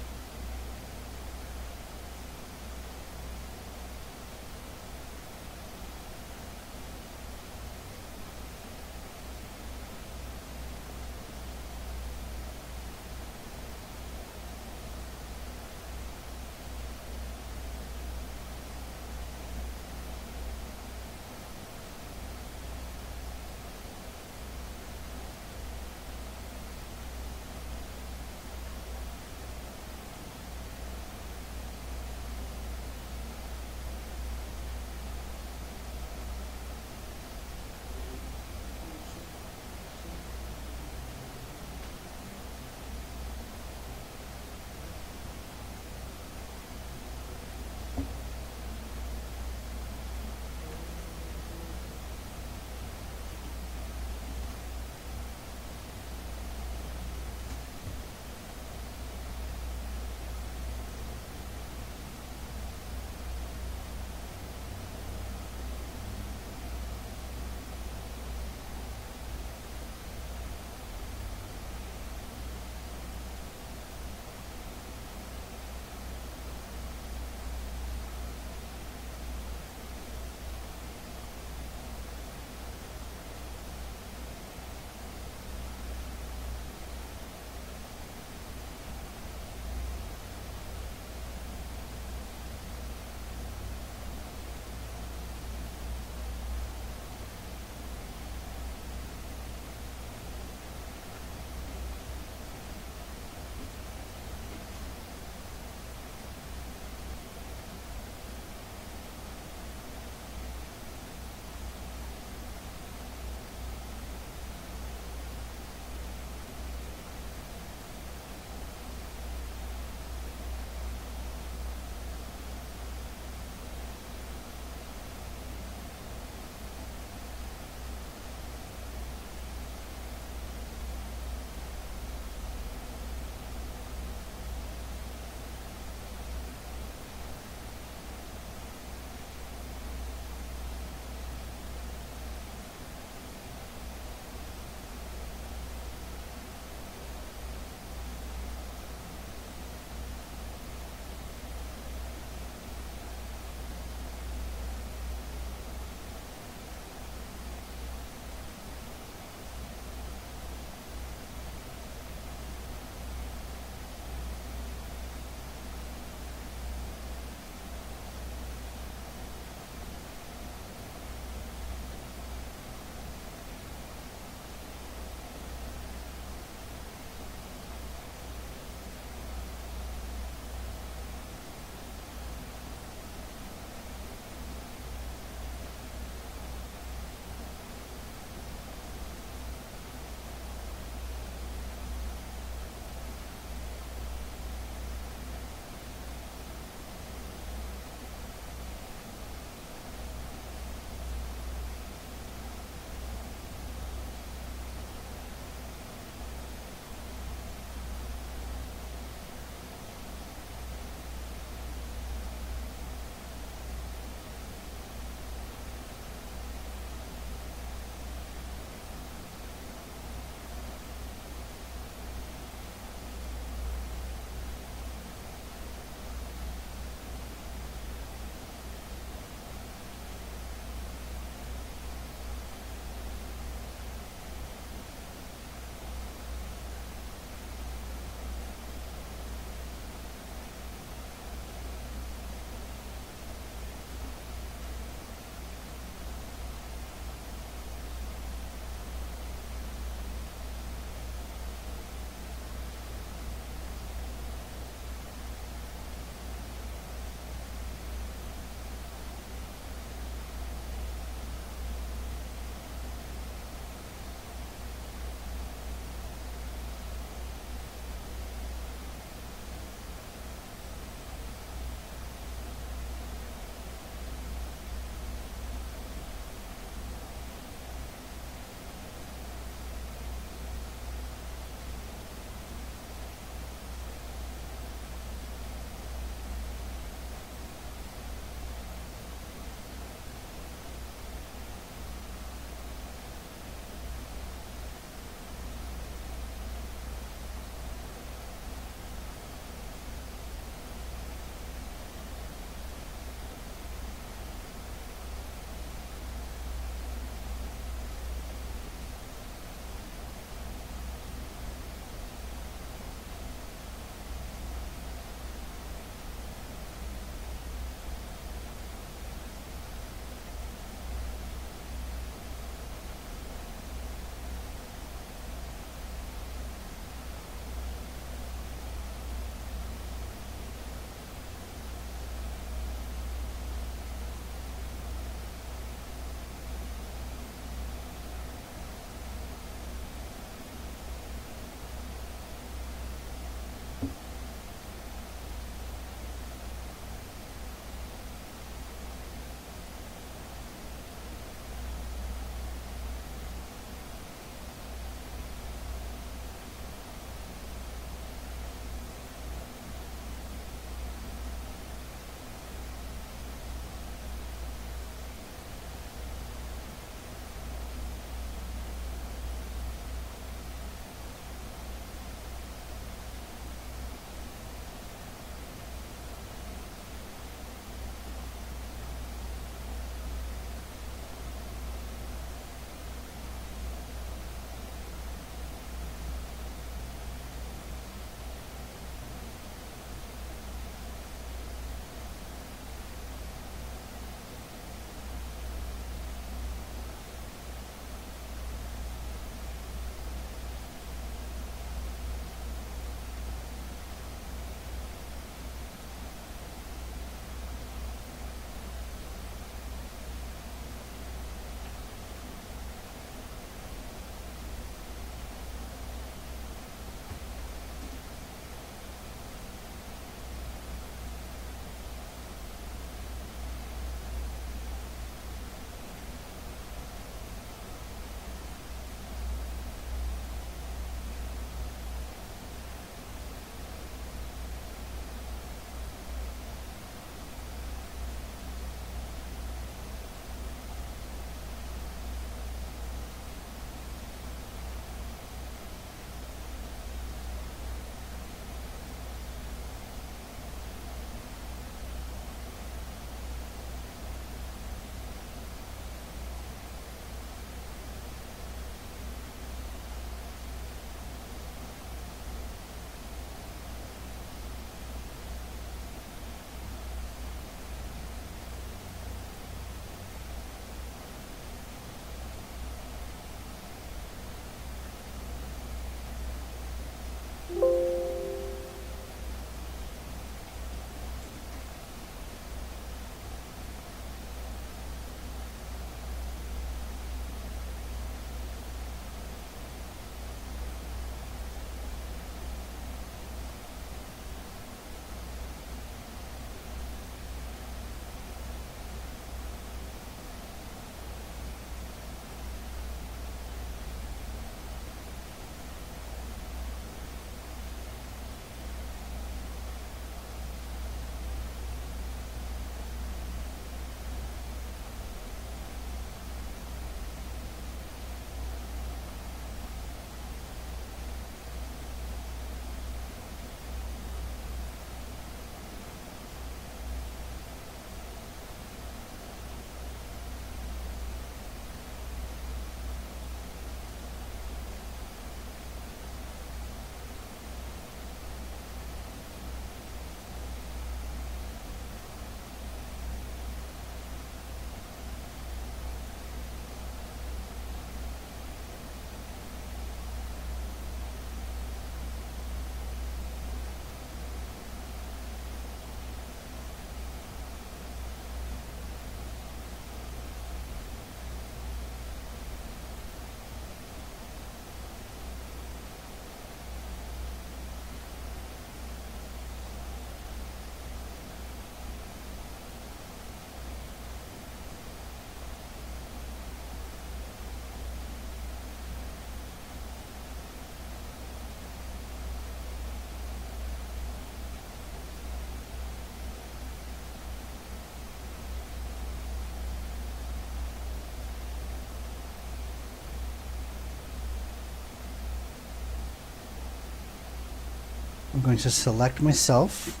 I'm going to select myself.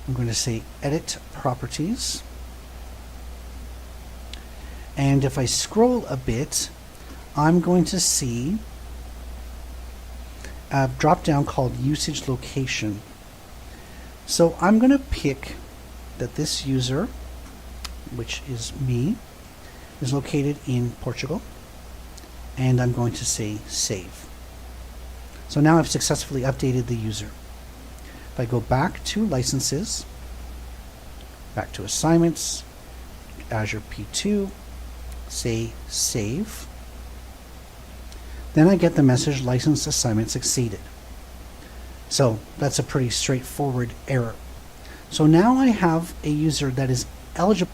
I'm going to say Edit Properties. And if I scroll a bit, I'm going to see a drop down called Usage Location. So I'm going to pick that this user, which is me, is located in Portugal, and I'm going to say Save. So now I've successfully updated the user. If I go back to Licenses, back to Assignments, Azure P2, say Save, then I get the message license assignment succeeded. So that's a pretty straightforward error. So now I have a user that is eligible.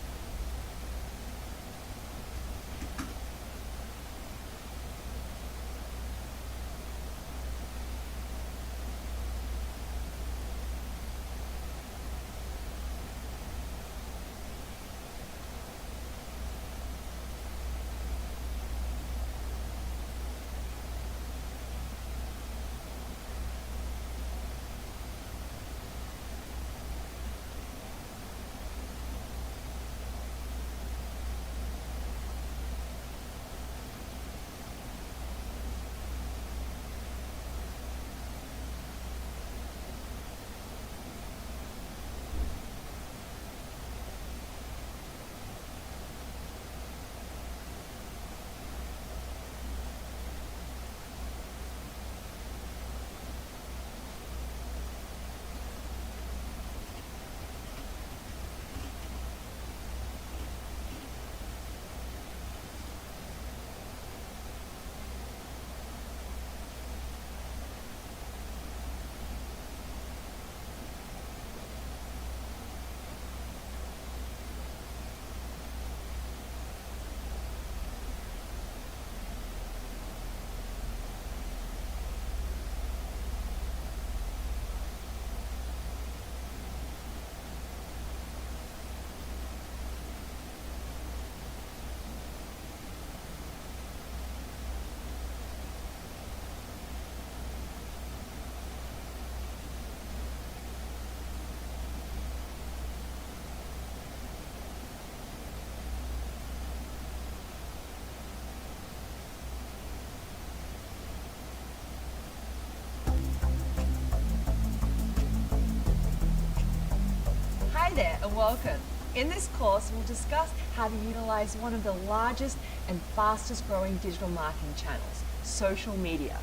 Hi there and welcome. In this course, we'll discuss how to utilize one of the largest and fastest growing digital marketing channels, social media.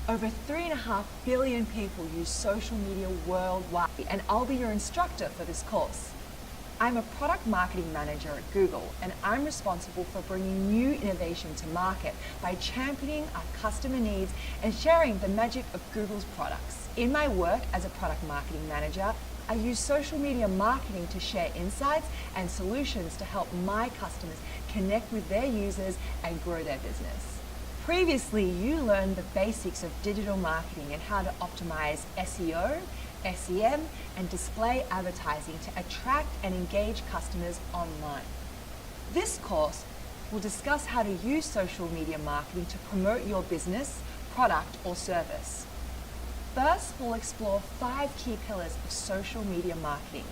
Over 3.5 billion people use social media worldwide, and I'll be your instructor for this course. I'm a product marketing manager at Google, and I'm responsible for bringing new innovation to market by championing our customer needs and sharing the magic of Google's products. In my work as a product marketing manager, I use social media marketing to share insights and solutions to help my customers connect with their users and grow their business. Previously, you learned the basics of digital marketing and how to optimize SEO, SEM, and display advertising to attract and engage customers online. This course will discuss how to use social media marketing to promote your business, product, or service. First, we'll explore 5 key pillars of social media marketing: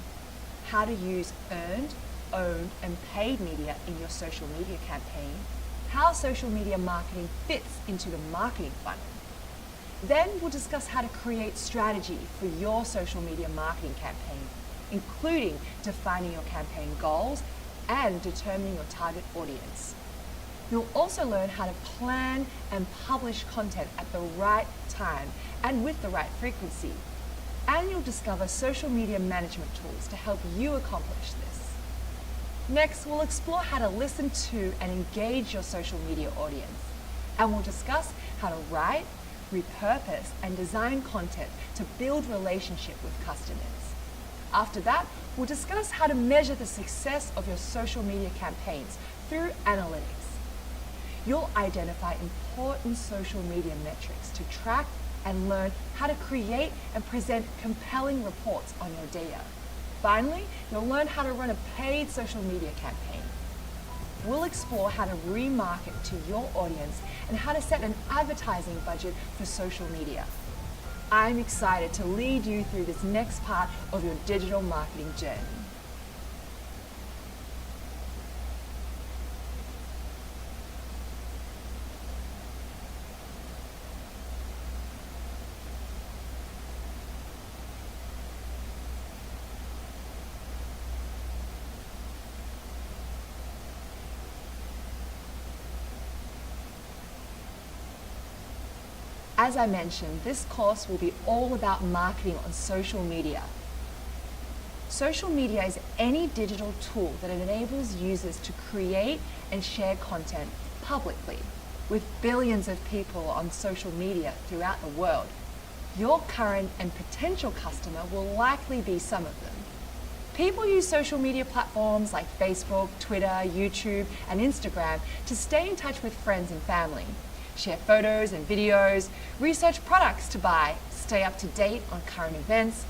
how to use earned, owned, and paid media in your social media campaign, how social media marketing fits into the marketing funnel. Then we'll discuss how to create strategy for your social media marketing campaign, including defining your campaign goals and determining your target audience. You'll also learn how to plan and publish content at the right time and with the right frequency. And you'll discover social media management tools to help you accomplish this. Next, we'll explore how to listen to and engage your social media audience. And we'll discuss how to write, repurpose, and design content to build relationship with customers. After that, we'll discuss how to measure the success of your social media campaigns through analytics. You'll identify important social media metrics to track and learn how to create and present compelling reports on your data. Finally, you'll learn how to run a paid social media campaign. We'll explore how to remarket to your audience and how to set an advertising budget for social media. I'm excited to lead you through this next part of your digital marketing journey. As I mentioned, this course will be all about marketing on social media. Social media is any digital tool that enables users to create and share content publicly. With billions of people on social media throughout the world, your current and potential customer will likely be some of them. People use social media platforms like Facebook, Twitter, YouTube, and Instagram to stay in touch with friends and family, share photos and videos, research products to buy, stay up to date on current events.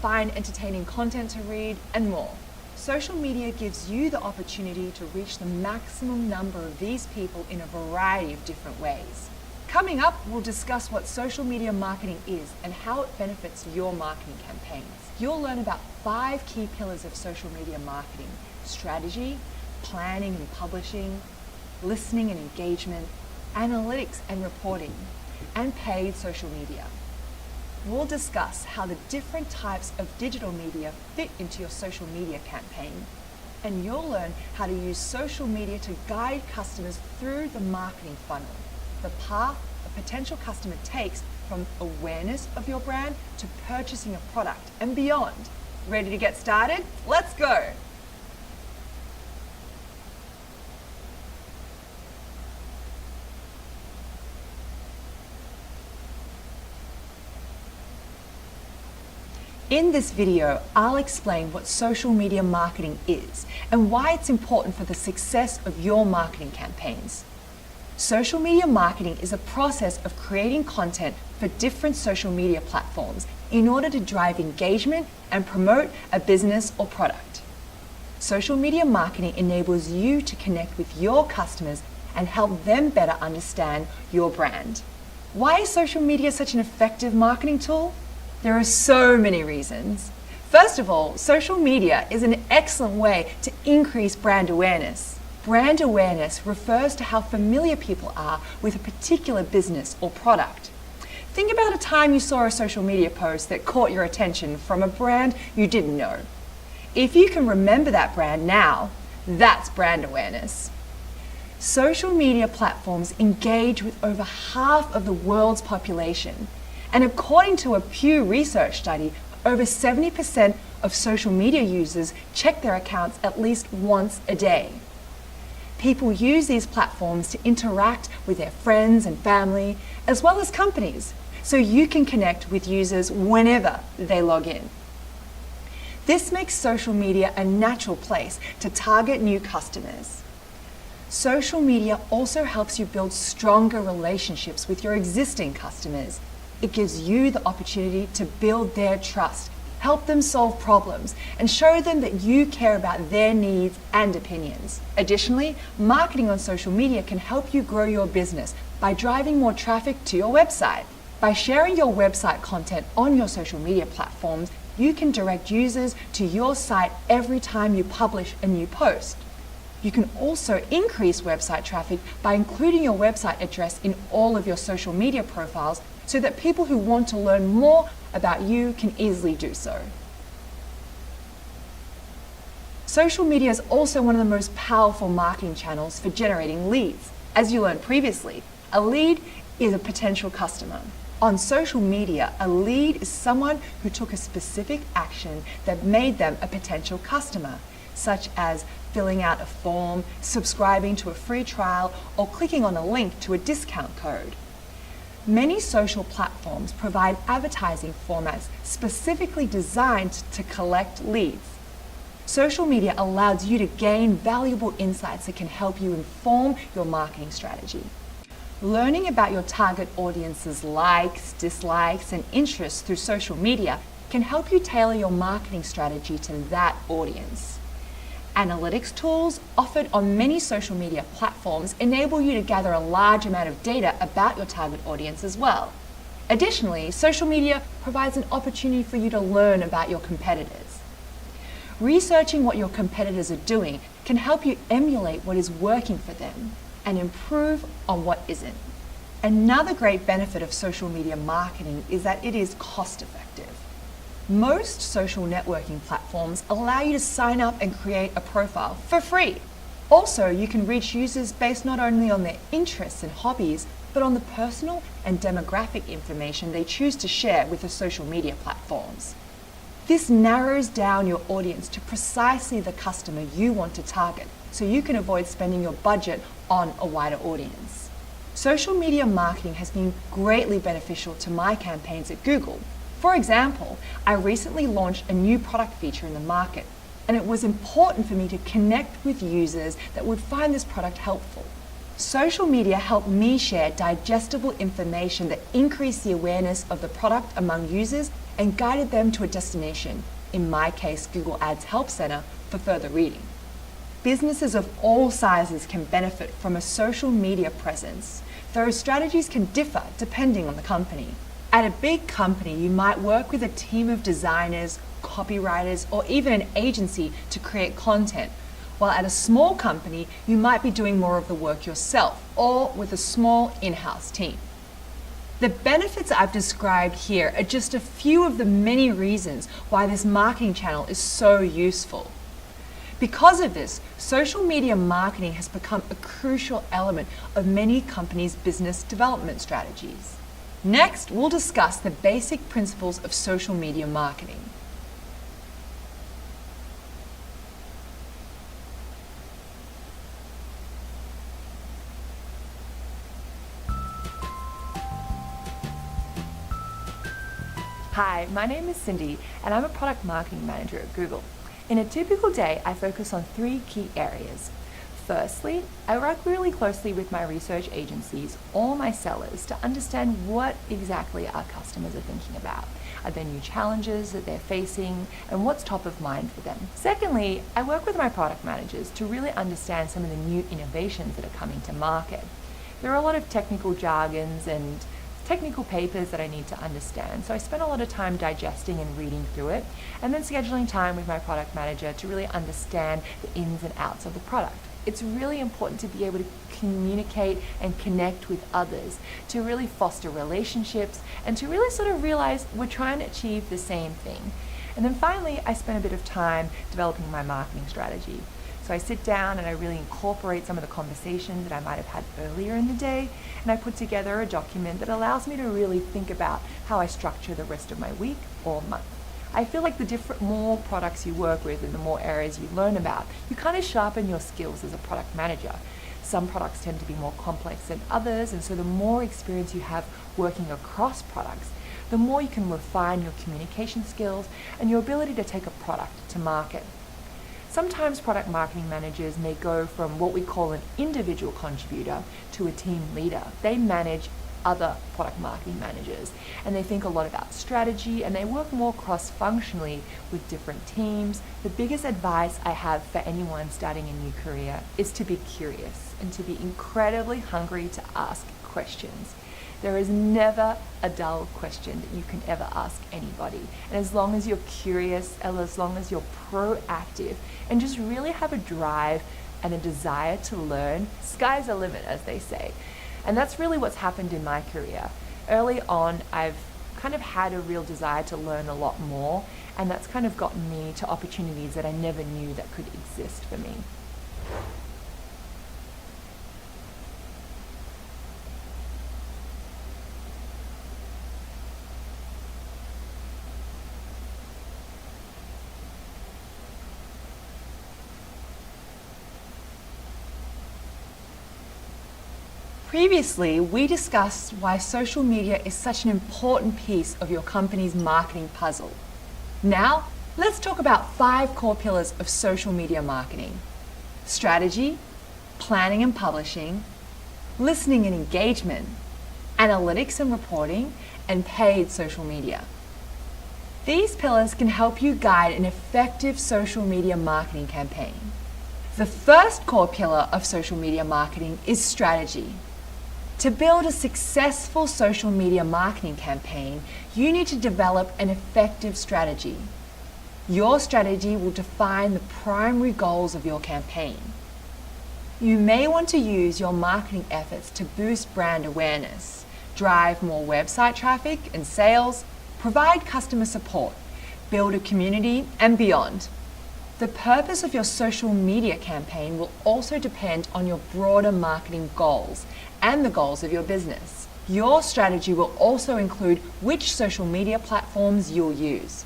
find entertaining content to read, and more. Social media gives you the opportunity to reach the maximum number of these people in a variety of different ways. Coming up, we'll discuss what social media marketing is and how it benefits your marketing campaigns. You'll learn about 5 key pillars of social media marketing: strategy, planning and publishing, listening and engagement, analytics and reporting, and paid social media. We'll discuss how the different types of digital media fit into your social media campaign, and you'll learn how to use social media to guide customers through the marketing funnel, the path a potential customer takes from awareness of your brand to purchasing a product and beyond. Ready to get started? Let's go! In this video, I'll explain what social media marketing is and why it's important for the success of your marketing campaigns. Social media marketing is a process of creating content for different social media platforms in order to drive engagement and promote a business or product. Social media marketing enables you to connect with your customers and help them better understand your brand. Why is social media such an effective marketing tool? There are so many reasons. First of all, social media is an excellent way to increase brand awareness. Brand awareness refers to how familiar people are with a particular business or product. Think about a time you saw a social media post that caught your attention from a brand you didn't know. If you can remember that brand now, that's brand awareness. Social media platforms engage with over half of the world's population. And according to a Pew Research study, over 70% of social media users check their accounts at least once a day. People use these platforms to interact with their friends and family, as well as companies, so you can connect with users whenever they log in. This makes social media a natural place to target new customers. Social media also helps you build stronger relationships with your existing customers. It gives you the opportunity to build their trust, help them solve problems, and show them that you care about their needs and opinions. Additionally, marketing on social media can help you grow your business by driving more traffic to your website. By sharing your website content on your social media platforms, you can direct users to your site every time you publish a new post. You can also increase website traffic by including your website address in all of your social media profiles so that people who want to learn more about you can easily do so. Social media is also one of the most powerful marketing channels for generating leads. As you learned previously, a lead is a potential customer. On social media, a lead is someone who took a specific action that made them a potential customer, such as filling out a form, subscribing to a free trial, or clicking on a link to a discount code. Many social platforms provide advertising formats specifically designed to collect leads. Social media allows you to gain valuable insights that can help you inform your marketing strategy. Learning about your target audience's likes, dislikes, and interests through social media can help you tailor your marketing strategy to that audience. Analytics tools offered on many social media platforms enable you to gather a large amount of data about your target audience as well. Additionally, social media provides an opportunity for you to learn about your competitors. Researching what your competitors are doing can help you emulate what is working for them and improve on what isn't. Another great benefit of social media marketing is that it is cost effective. Most social networking platforms allow you to sign up and create a profile for free. Also, you can reach users based not only on their interests and hobbies, but on the personal and demographic information they choose to share with the social media platforms. This narrows down your audience to precisely the customer you want to target, so you can avoid spending your budget on a wider audience. Social media marketing has been greatly beneficial to my campaigns at Google. For example, I recently launched a new product feature in the market, and it was important for me to connect with users that would find this product helpful. Social media helped me share digestible information that increased the awareness of the product among users and guided them to a destination, in my case Google Ads Help Center, for further reading. Businesses of all sizes can benefit from a social media presence, though strategies can differ depending on the company. At a big company, you might work with a team of designers, copywriters, or even an agency to create content, while at a small company, you might be doing more of the work yourself or with a small in-house team. The benefits I've described here are just a few of the many reasons why this marketing channel is so useful. Because of this, social media marketing has become a crucial element of many companies' business development strategies. Next, we'll discuss the basic principles of social media marketing. Hi, my name is Cindy, and I'm a product marketing manager at Google. In a typical day, I focus on 3 key areas. Firstly, I work really closely with my research agencies or my sellers to understand what exactly our customers are thinking about. Are there new challenges that they're facing, and what's top of mind for them? Secondly, I work with my product managers to really understand some of the new innovations that are coming to market. There are a lot of technical jargons and technical papers that I need to understand, so I spend a lot of time digesting and reading through it, and then scheduling time with my product manager to really understand the ins and outs of the product. It's really important to be able to communicate and connect with others, to really foster relationships, and to really sort of realize we're trying to achieve the same thing. And then finally, I spend a bit of time developing my marketing strategy. So I sit down and I really incorporate some of the conversations that I might have had earlier in the day, and I put together a document that allows me to really think about how I structure the rest of my week or month. I feel like the more products you work with and the more areas you learn about, you kind of sharpen your skills as a product manager. Some products tend to be more complex than others, and so the more experience you have working across products, the more you can refine your communication skills and your ability to take a product to market. Sometimes product marketing managers may go from what we call an individual contributor to a team leader. They manage other product marketing managers, and they think a lot about strategy, and they work more cross-functionally with different teams. The biggest advice I have for anyone starting a new career is to be curious and to be incredibly hungry to ask questions. There is never a dull question that you can ever ask anybody. And as long as you're curious, and as long as you're proactive, and just really have a drive and a desire to learn, sky's the limit, as they say. And that's really what's happened in my career. Early on, I've kind of had a real desire to learn a lot more, and that's kind of gotten me to opportunities that I never knew that could exist for me. Previously, we discussed why social media is such an important piece of your company's marketing puzzle. Now, let's talk about 5 core pillars of social media marketing: strategy, planning and publishing, listening and engagement, analytics and reporting, and paid social media. These pillars can help you guide an effective social media marketing campaign. The first core pillar of social media marketing is strategy. To build a successful social media marketing campaign, you need to develop an effective strategy. Your strategy will define the primary goals of your campaign. You may want to use your marketing efforts to boost brand awareness, drive more website traffic and sales, provide customer support, build a community, and beyond. The purpose of your social media campaign will also depend on your broader marketing goals and the goals of your business. Your strategy will also include which social media platforms you'll use.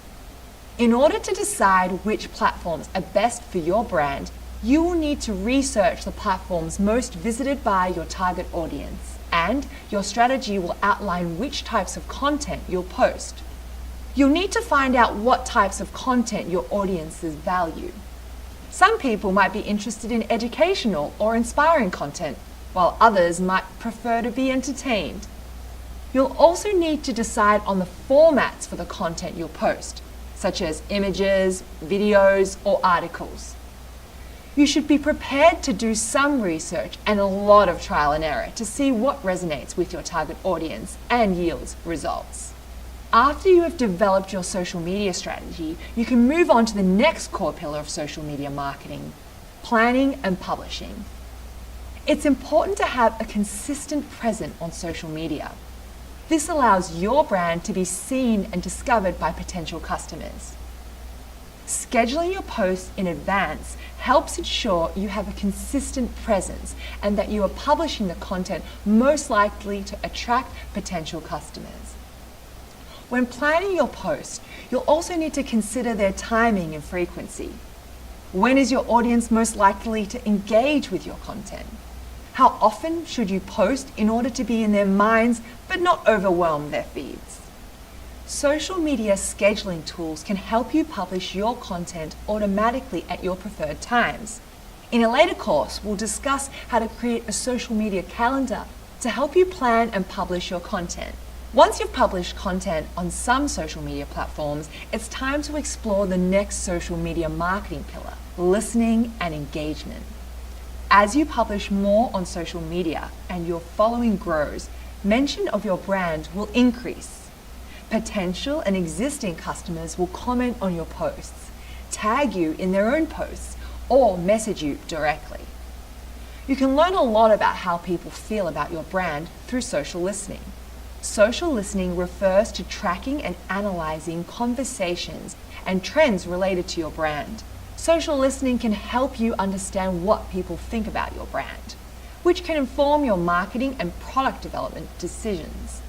In order to decide which platforms are best for your brand, you will need to research the platforms most visited by your target audience, and your strategy will outline which types of content you'll post. You'll need to find out what types of content your audiences value. Some people might be interested in educational or inspiring content, while others might prefer to be entertained. You'll also need to decide on the formats for the content you'll post, such as images, videos, or articles. You should be prepared to do some research and a lot of trial and error to see what resonates with your target audience and yields results. After you have developed your social media strategy, you can move on to the next core pillar of social media marketing, planning and publishing. It's important to have a consistent presence on social media. This allows your brand to be seen and discovered by potential customers. Scheduling your posts in advance helps ensure you have a consistent presence and that you are publishing the content most likely to attract potential customers. When planning your post, you'll also need to consider their timing and frequency. When is your audience most likely to engage with your content? How often should you post in order to be in their minds but not overwhelm their feeds? Social media scheduling tools can help you publish your content automatically at your preferred times. In a later course, we'll discuss how to create a social media calendar to help you plan and publish your content. Once you've published content on some social media platforms, it's time to explore the next social media marketing pillar, listening and engagement. As you publish more on social media and your following grows, mention of your brand will increase. Potential and existing customers will comment on your posts, tag you in their own posts, or message you directly. You can learn a lot about how people feel about your brand through social listening. Social listening refers to tracking and analyzing conversations and trends related to your brand. Social listening can help you understand what people think about your brand, which can inform your marketing and product development decisions.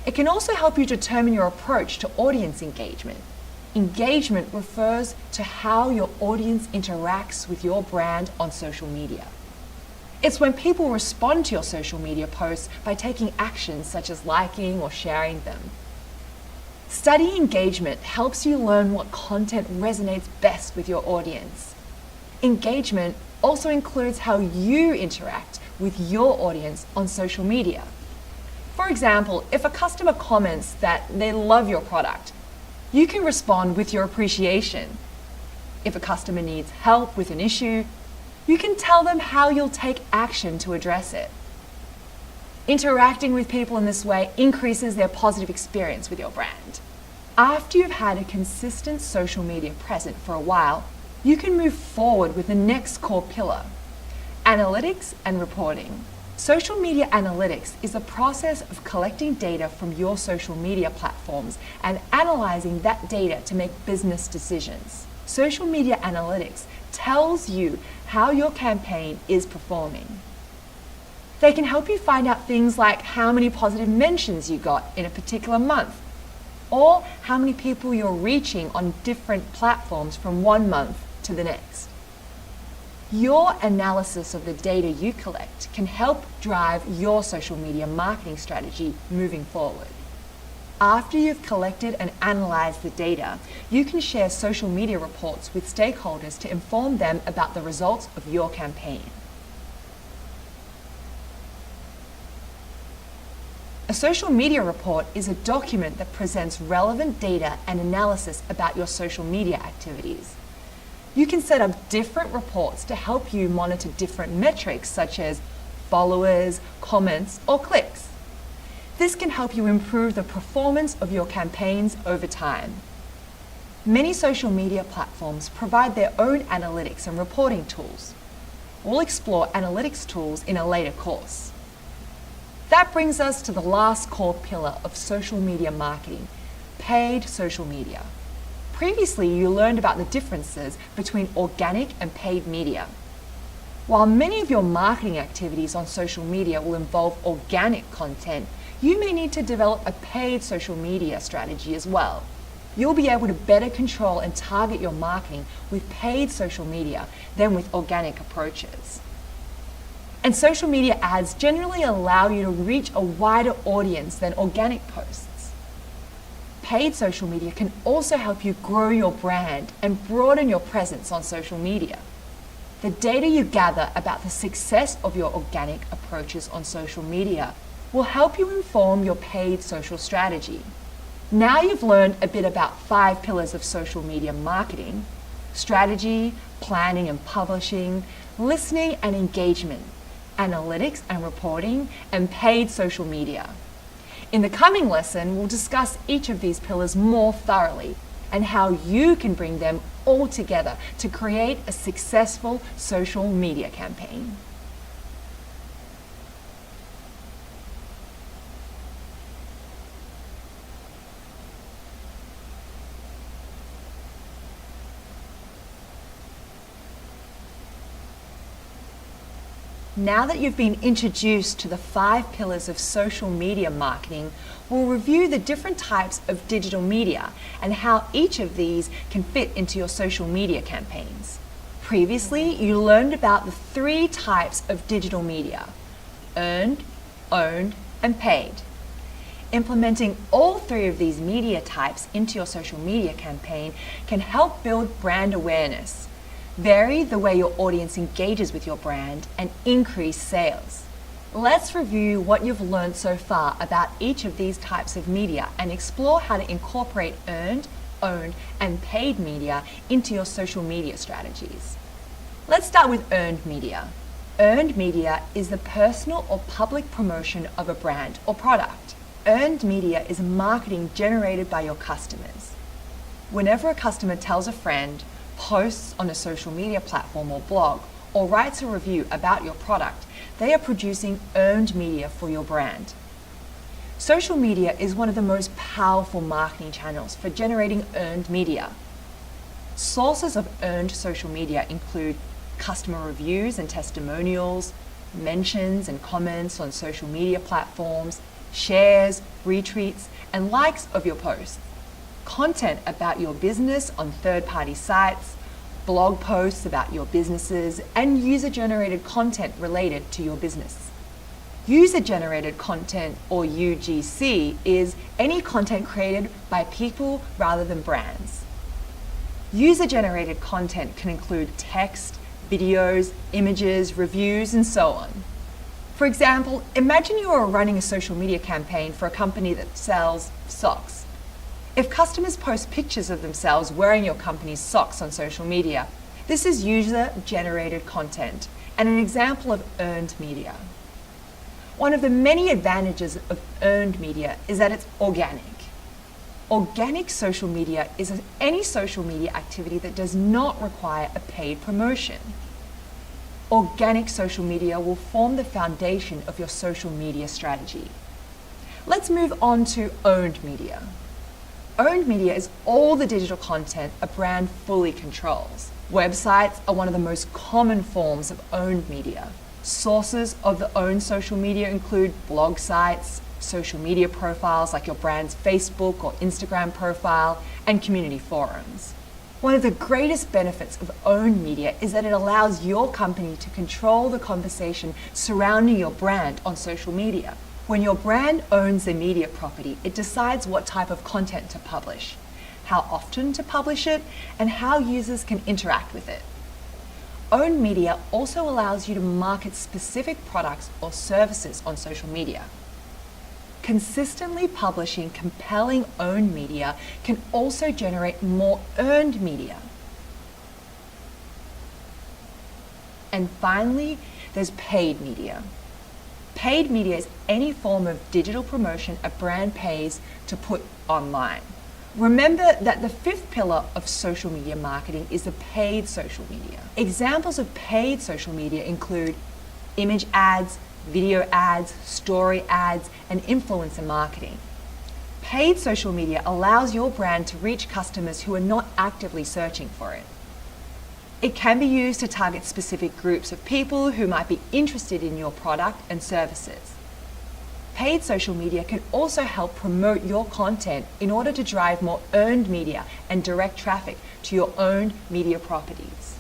It can also help you determine your approach to audience engagement. Engagement refers to how your audience interacts with your brand on social media. It's when people respond to your social media posts by taking actions such as liking or sharing them. Studying engagement helps you learn what content resonates best with your audience. Engagement also includes how you interact with your audience on social media. For example, if a customer comments that they love your product, you can respond with your appreciation. If a customer needs help with an issue, you can tell them how you'll take action to address it. Interacting with people in this way increases their positive experience with your brand. After you've had a consistent social media presence for a while, you can move forward with the next core pillar, analytics and reporting. Social media analytics is the process of collecting data from your social media platforms and analyzing that data to make business decisions. Social media analytics tells you how your campaign is performing. They can help you find out things like how many positive mentions you got in a particular month, or how many people you're reaching on different platforms from one month to the next. Your analysis of the data you collect can help drive your social media marketing strategy moving forward. After you've collected and analyzed the data, you can share social media reports with stakeholders to inform them about the results of your campaign. A social media report is a document that presents relevant data and analysis about your social media activities. You can set up different reports to help you monitor different metrics such as followers, comments, or clicks. This can help you improve the performance of your campaigns over time. Many social media platforms provide their own analytics and reporting tools. We'll explore analytics tools in a later course. That brings us to the last core pillar of social media marketing, paid social media. Previously, you learned about the differences between organic and paid media. While many of your marketing activities on social media will involve organic content, you may need to develop a paid social media strategy as well. You'll be able to better control and target your marketing with paid social media than with organic approaches. And social media ads generally allow you to reach a wider audience than organic posts. Paid social media can also help you grow your brand and broaden your presence on social media. The data you gather about the success of your organic approaches on social media will help you inform your paid social strategy. Now you've learned a bit about 5 pillars of social media marketing: strategy, planning and publishing, listening and engagement, analytics and reporting, and paid social media. In the coming lesson, we'll discuss each of these pillars more thoroughly and how you can bring them all together to create a successful social media campaign. Now that you've been introduced to the 5 pillars of social media marketing, we'll review the different types of digital media and how each of these can fit into your social media campaigns. Previously, you learned about the 3 types of digital media: earned, owned, and paid. Implementing all 3 of these media types into your social media campaign can help build brand awareness, vary the way your audience engages with your brand, and increase sales. Let's review what you've learned so far about each of these types of media and explore how to incorporate earned, owned, and paid media into your social media strategies. Let's start with earned media. Earned media is the personal or public promotion of a brand or product. Earned media is marketing generated by your customers. Whenever a customer tells a friend, posts on a social media platform or blog, or writes a review about your product, they are producing earned media for your brand. Social media is one of the most powerful marketing channels for generating earned media. Sources of earned social media include customer reviews and testimonials, mentions and comments on social media platforms, shares, retweets, and likes of your posts, content about your business on third-party sites, blog posts about your businesses, and user-generated content related to your business. User-generated content, or UGC, is any content created by people rather than brands. User-generated content can include text, videos, images, reviews, and so on. For example, imagine you are running a social media campaign for a company that sells socks. If customers post pictures of themselves wearing your company's socks on social media, this is user-generated content and an example of earned media. One of the many advantages of earned media is that it's organic. Organic social media is any social media activity that does not require a paid promotion. Organic social media will form the foundation of your social media strategy. Let's move on to owned media. Owned media is all the digital content a brand fully controls. Websites are one of the most common forms of owned media. Sources of the owned social media include blog sites, social media profiles like your brand's Facebook or Instagram profile, and community forums. One of the greatest benefits of owned media is that it allows your company to control the conversation surrounding your brand on social media. When your brand owns the media property, it decides what type of content to publish, how often to publish it, and how users can interact with it. Owned media also allows you to market specific products or services on social media. Consistently publishing compelling owned media can also generate more earned media. And finally, there's paid media. Paid media is any form of digital promotion a brand pays to put online. Remember that the 5th pillar of social media marketing is the paid social media. Examples of paid social media include image ads, video ads, story ads, and influencer marketing. Paid social media allows your brand to reach customers who are not actively searching for it. It can be used to target specific groups of people who might be interested in your product and services. Paid social media can also help promote your content in order to drive more earned media and direct traffic to your owned media properties.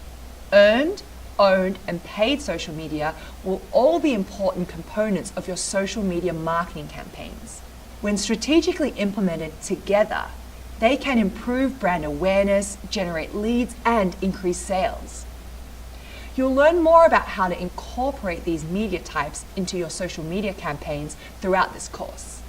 Earned, owned, and paid social media will all be important components of your social media marketing campaigns. When strategically implemented together, they can improve brand awareness, generate leads, and increase sales. You'll learn more about how to incorporate these media types into your social media campaigns throughout this course.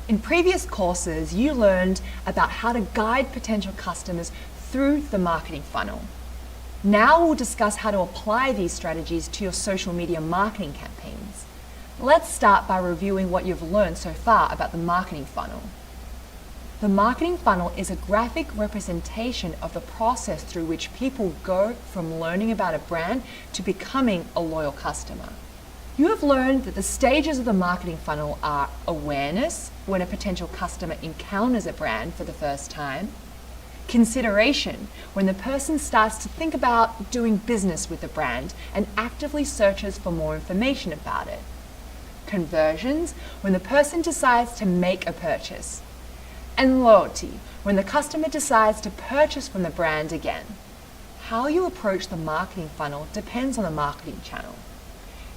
In previous courses, you learned about how to guide potential customers through the marketing funnel. Now we'll discuss how to apply these strategies to your social media marketing campaigns. Let's start by reviewing what you've learned so far about the marketing funnel. The marketing funnel is a graphic representation of the process through which people go from learning about a brand to becoming a loyal customer. You have learned that the stages of the marketing funnel are awareness, when a potential customer encounters a brand for the first time; consideration, when the person starts to think about doing business with the brand and actively searches for more information about it; conversions, when the person decides to make a purchase; and loyalty, when the customer decides to purchase from the brand again. How you approach the marketing funnel depends on the marketing channel.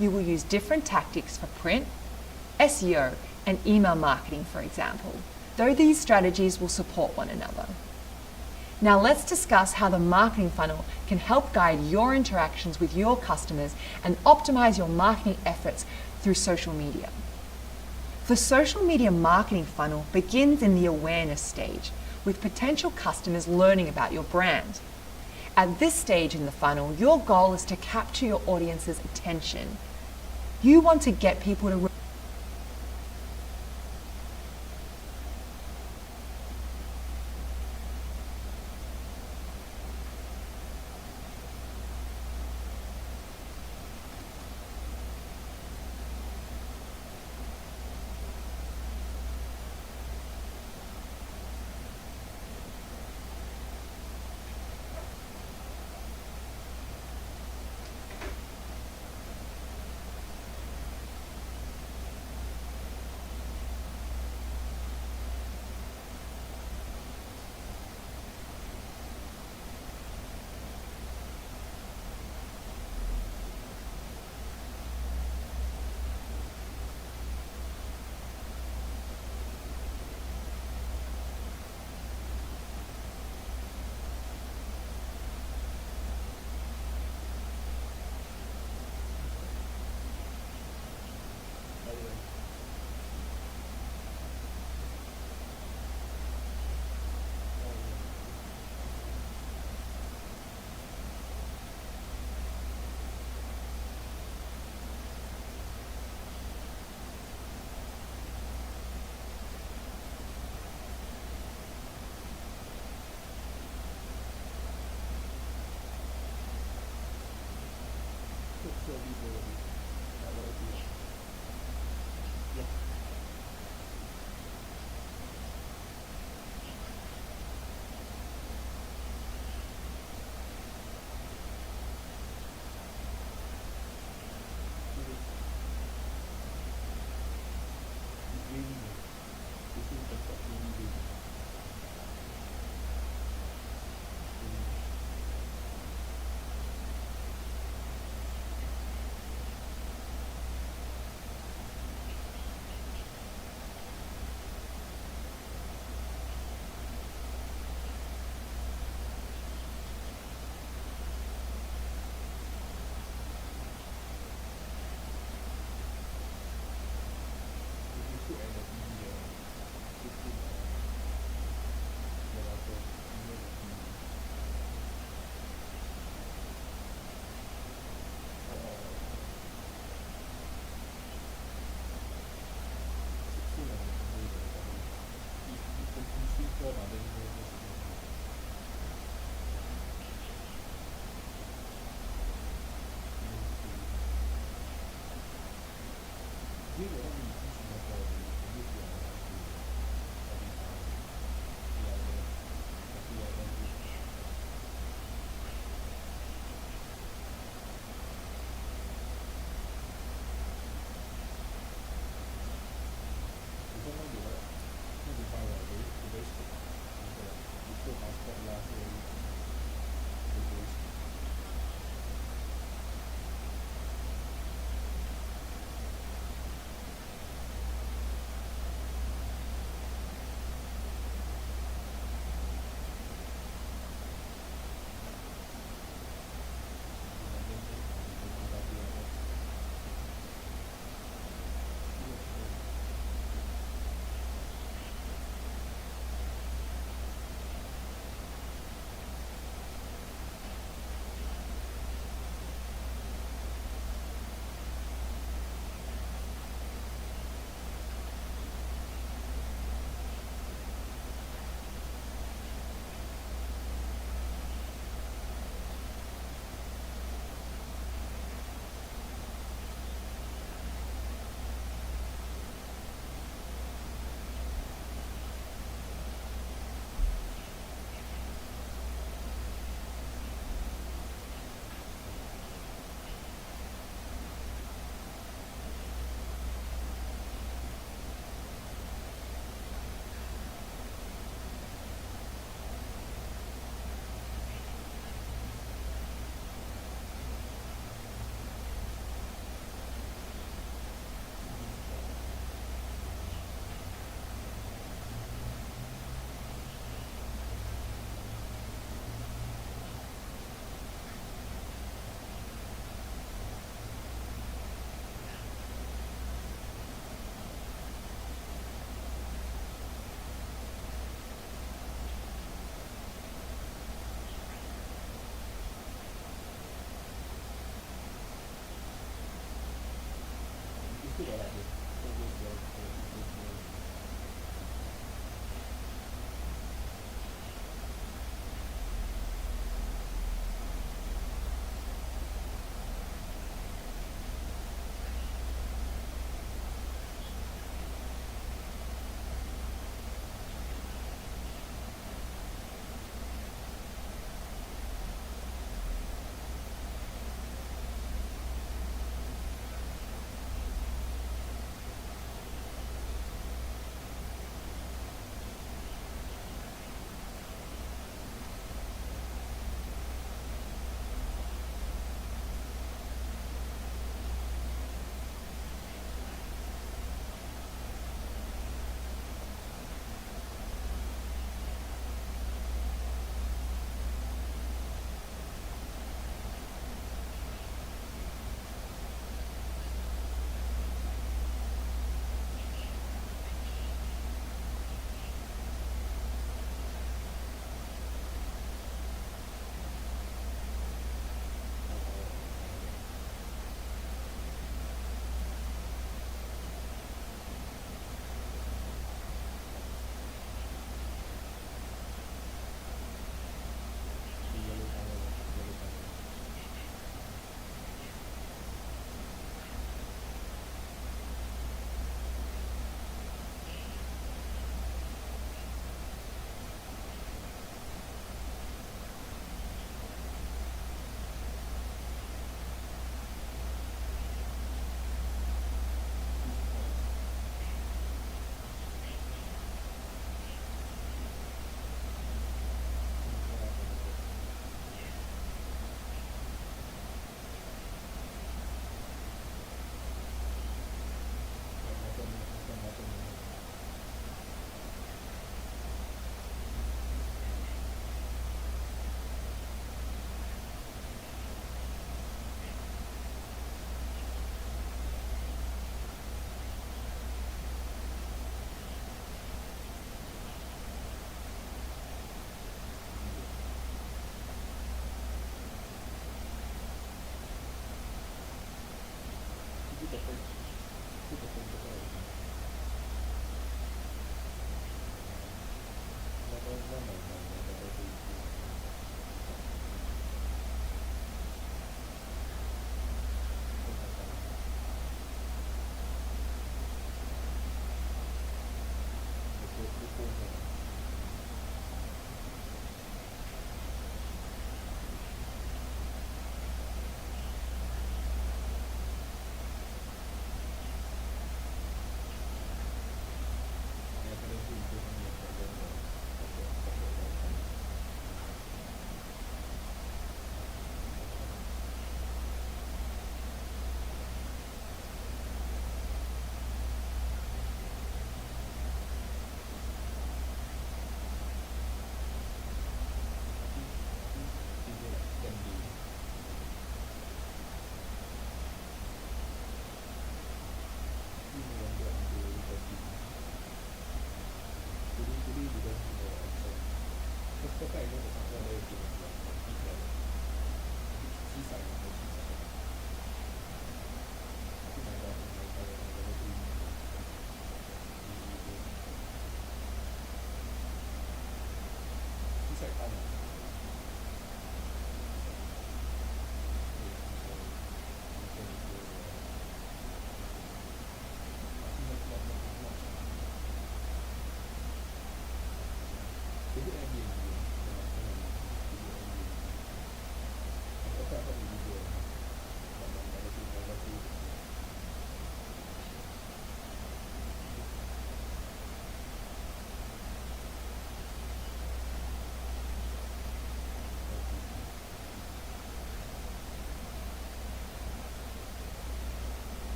You will use different tactics for print, SEO, and email marketing, for example, though these strategies will support one another. Now let's discuss how the marketing funnel can help guide your interactions with your customers and optimize your marketing efforts through social media. The social media marketing funnel begins in the awareness stage, with potential customers learning about your brand. At this stage in the funnel, your goal is to capture your audience's attention. You want to get people to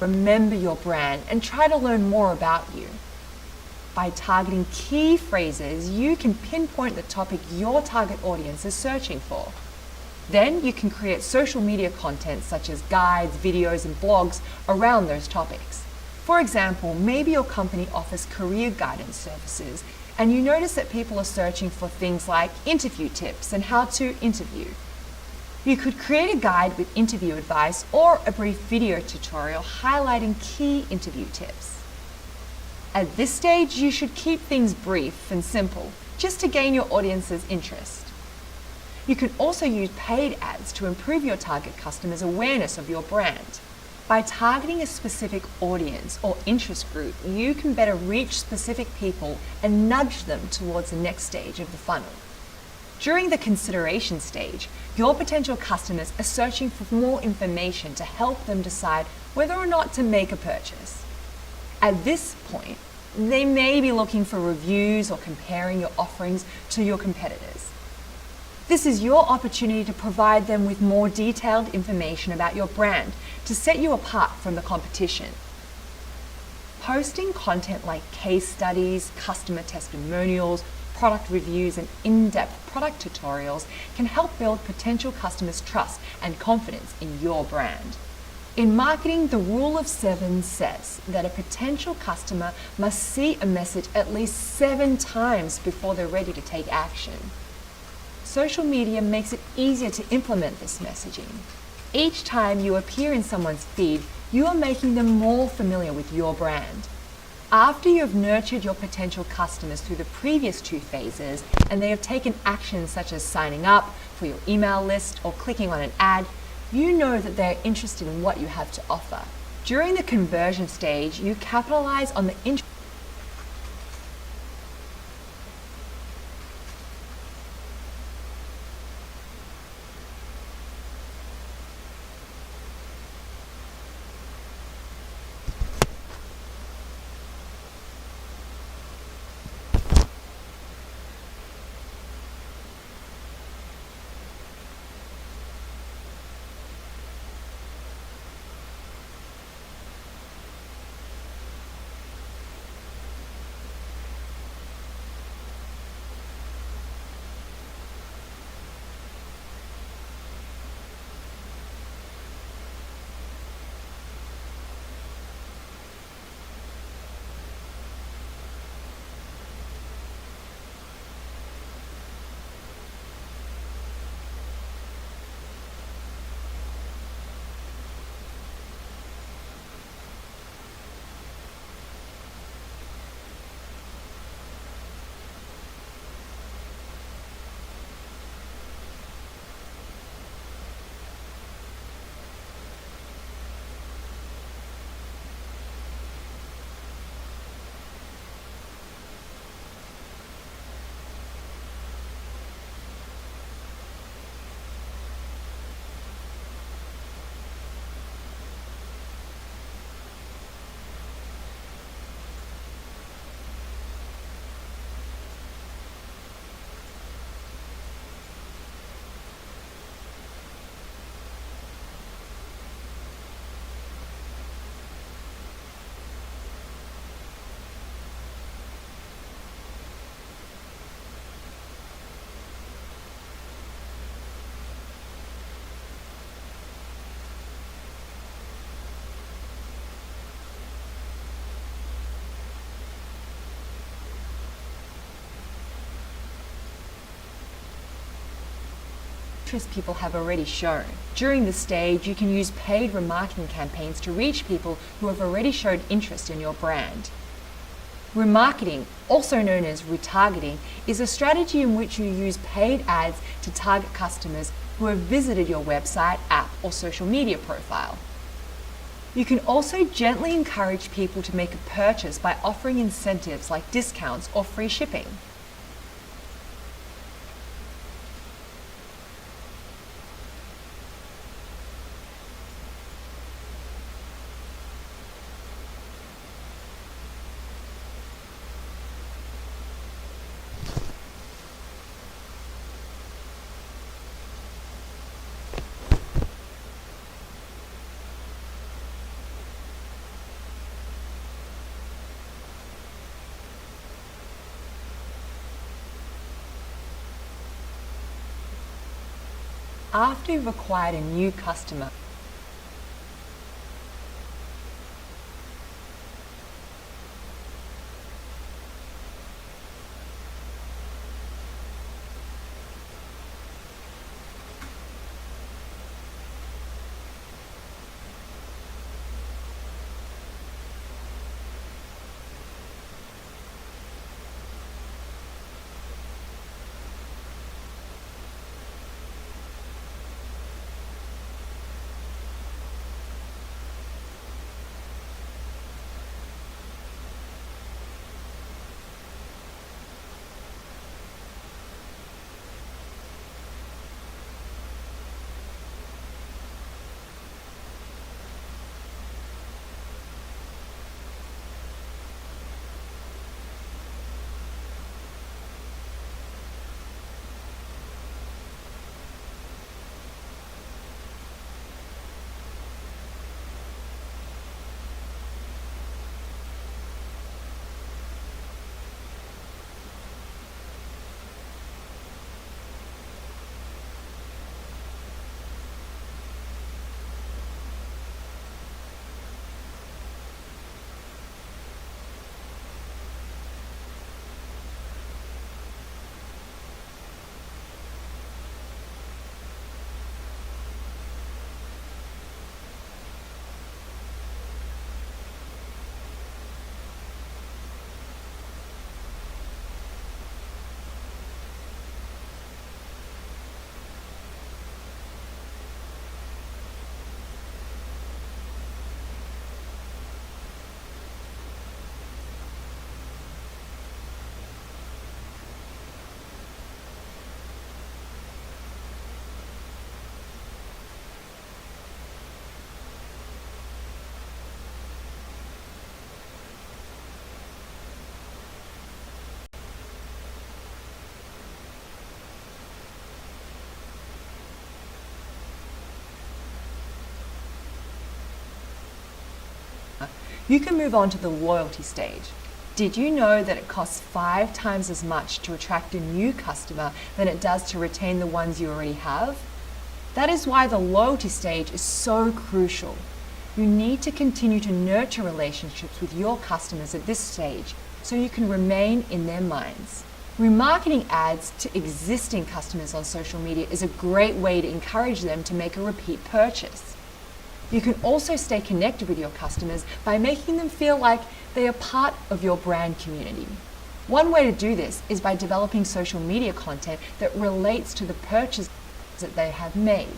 remember your brand and try to learn more about you. By targeting key phrases, you can pinpoint the topic your target audience is searching for. Then you can create social media content such as guides, videos, and blogs around those topics. For example, maybe your company offers career guidance services and you notice that people are searching for things like interview tips and how to interview. You could create a guide with interview advice or a brief video tutorial highlighting key interview tips. At this stage, you should keep things brief and simple, just to gain your audience's interest. You can also use paid ads to improve your target customers' awareness of your brand. By targeting a specific audience or interest group, you can better reach specific people and nudge them towards the next stage of the funnel. During the consideration stage, your potential customers are searching for more information to help them decide whether or not to make a purchase. At this point, they may be looking for reviews or comparing your offerings to your competitors. This is your opportunity to provide them with more detailed information about your brand to set you apart from the competition. Posting content like case studies, customer testimonials, product reviews, and in-depth product tutorials can help build potential customers' trust and confidence in your brand. In marketing, the rule of 7 says that a potential customer must see a message at least 7 times before they're ready to take action. Social media makes it easier to implement this messaging. Each time you appear in someone's feed, you are making them more familiar with your brand. After you have nurtured your potential customers through the previous 2 phases and they have taken actions such as signing up for your email list or clicking on an ad, you know that they're interested in what you have to offer. During the conversion stage, you capitalize on the interest. People have already shown. During this stage, you can use paid remarketing campaigns to reach people who have already showed interest in your brand. Remarketing, also known as retargeting, is a strategy in which you use paid ads to target customers who have visited your website, app, or social media profile. You can also gently encourage people to make a purchase by offering incentives like discounts or free shipping. after you've acquired a new customer. You can move on to the loyalty stage. Did you know that it costs 5 times as much to attract a new customer than it does to retain the ones you already have? That is why the loyalty stage is so crucial. You need to continue to nurture relationships with your customers at this stage so you can remain in their minds. Remarketing ads to existing customers on social media is a great way to encourage them to make a repeat purchase. You can also stay connected with your customers by making them feel like they are part of your brand community. One way to do this is by developing social media content that relates to the purchase that they have made.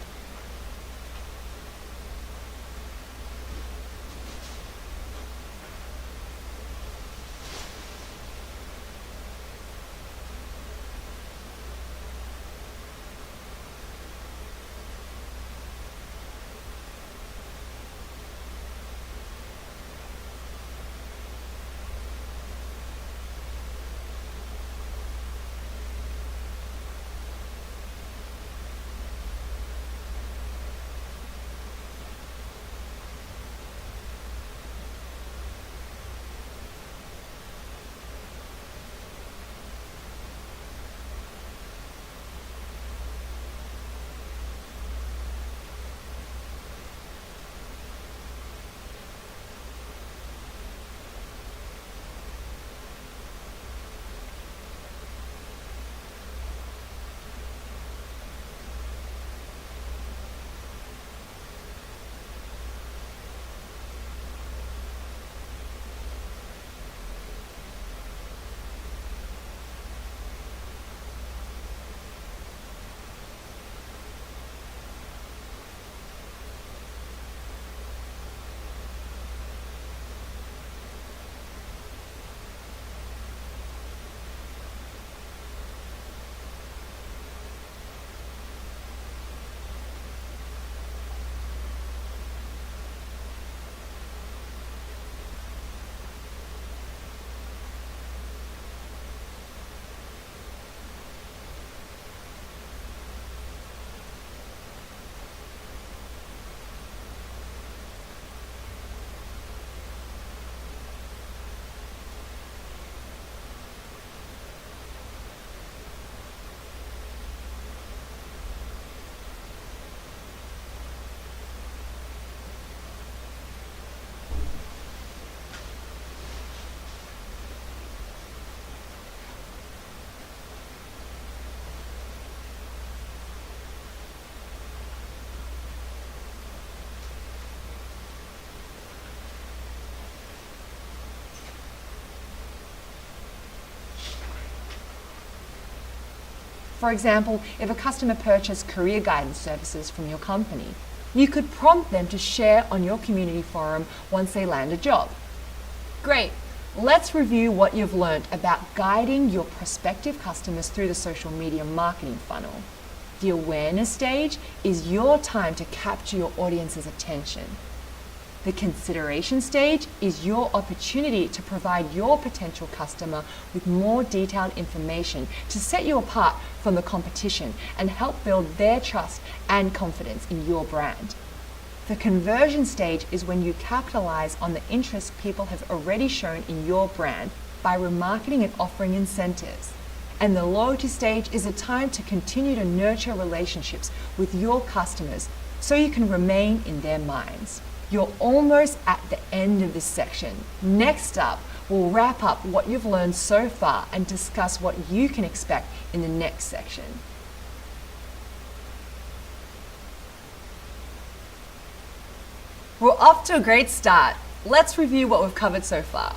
For example, if a customer purchased career guidance services from your company, you could prompt them to share on your community forum once they land a job. Great. Let's review what you've learned about guiding your prospective customers through the social media marketing funnel. The awareness stage is your time to capture your audience's attention. The consideration stage is your opportunity to provide your potential customer with more detailed information to set you apart from the competition and help build their trust and confidence in your brand. The conversion stage is when you capitalize on the interest people have already shown in your brand by remarketing and offering incentives. And the loyalty stage is a time to continue to nurture relationships with your customers so you can remain in their minds. You're almost at the end of this section. Next up, we'll wrap up what you've learned so far and discuss what you can expect in the next section. We're off to a great start. Let's review what we've covered so far.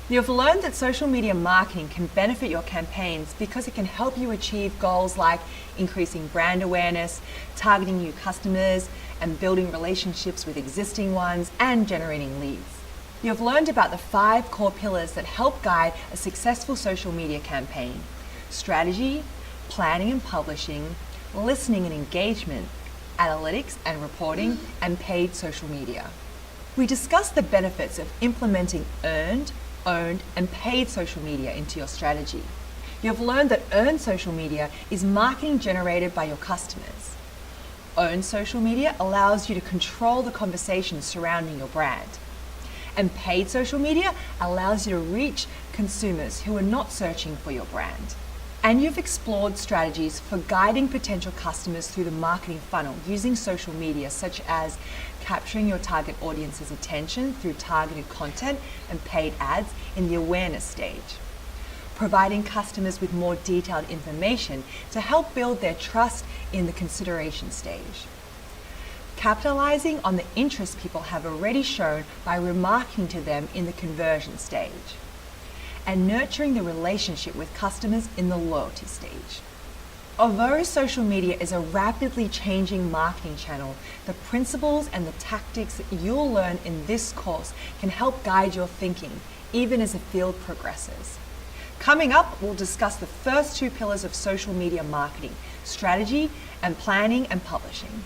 You've learned that social media marketing can benefit your campaigns because it can help you achieve goals like increasing brand awareness, targeting new customers, and building relationships with existing ones, and generating leads. You've learned about the 5 core pillars that help guide a successful social media campaign: strategy, planning and publishing, listening and engagement, analytics and reporting, and paid social media. We discussed the benefits of implementing earned, owned, and paid social media into your strategy. You've learned that earned social media is marketing generated by your customers. Owned social media allows you to control the conversation surrounding your brand. And paid social media allows you to reach consumers who are not searching for your brand. And you've explored strategies for guiding potential customers through the marketing funnel using social media, such as capturing your target audience's attention through targeted content and paid ads in the awareness stage, providing customers with more detailed information to help build their trust in the consideration stage, capitalizing on the interest people have already shown by remarketing to them in the conversion stage, and nurturing the relationship with customers in the loyalty stage. Although social media is a rapidly changing marketing channel, the principles and the tactics that you'll learn in this course can help guide your thinking, even as the field progresses. Coming up, we'll discuss the first 2 pillars of social media marketing: strategy and planning and publishing.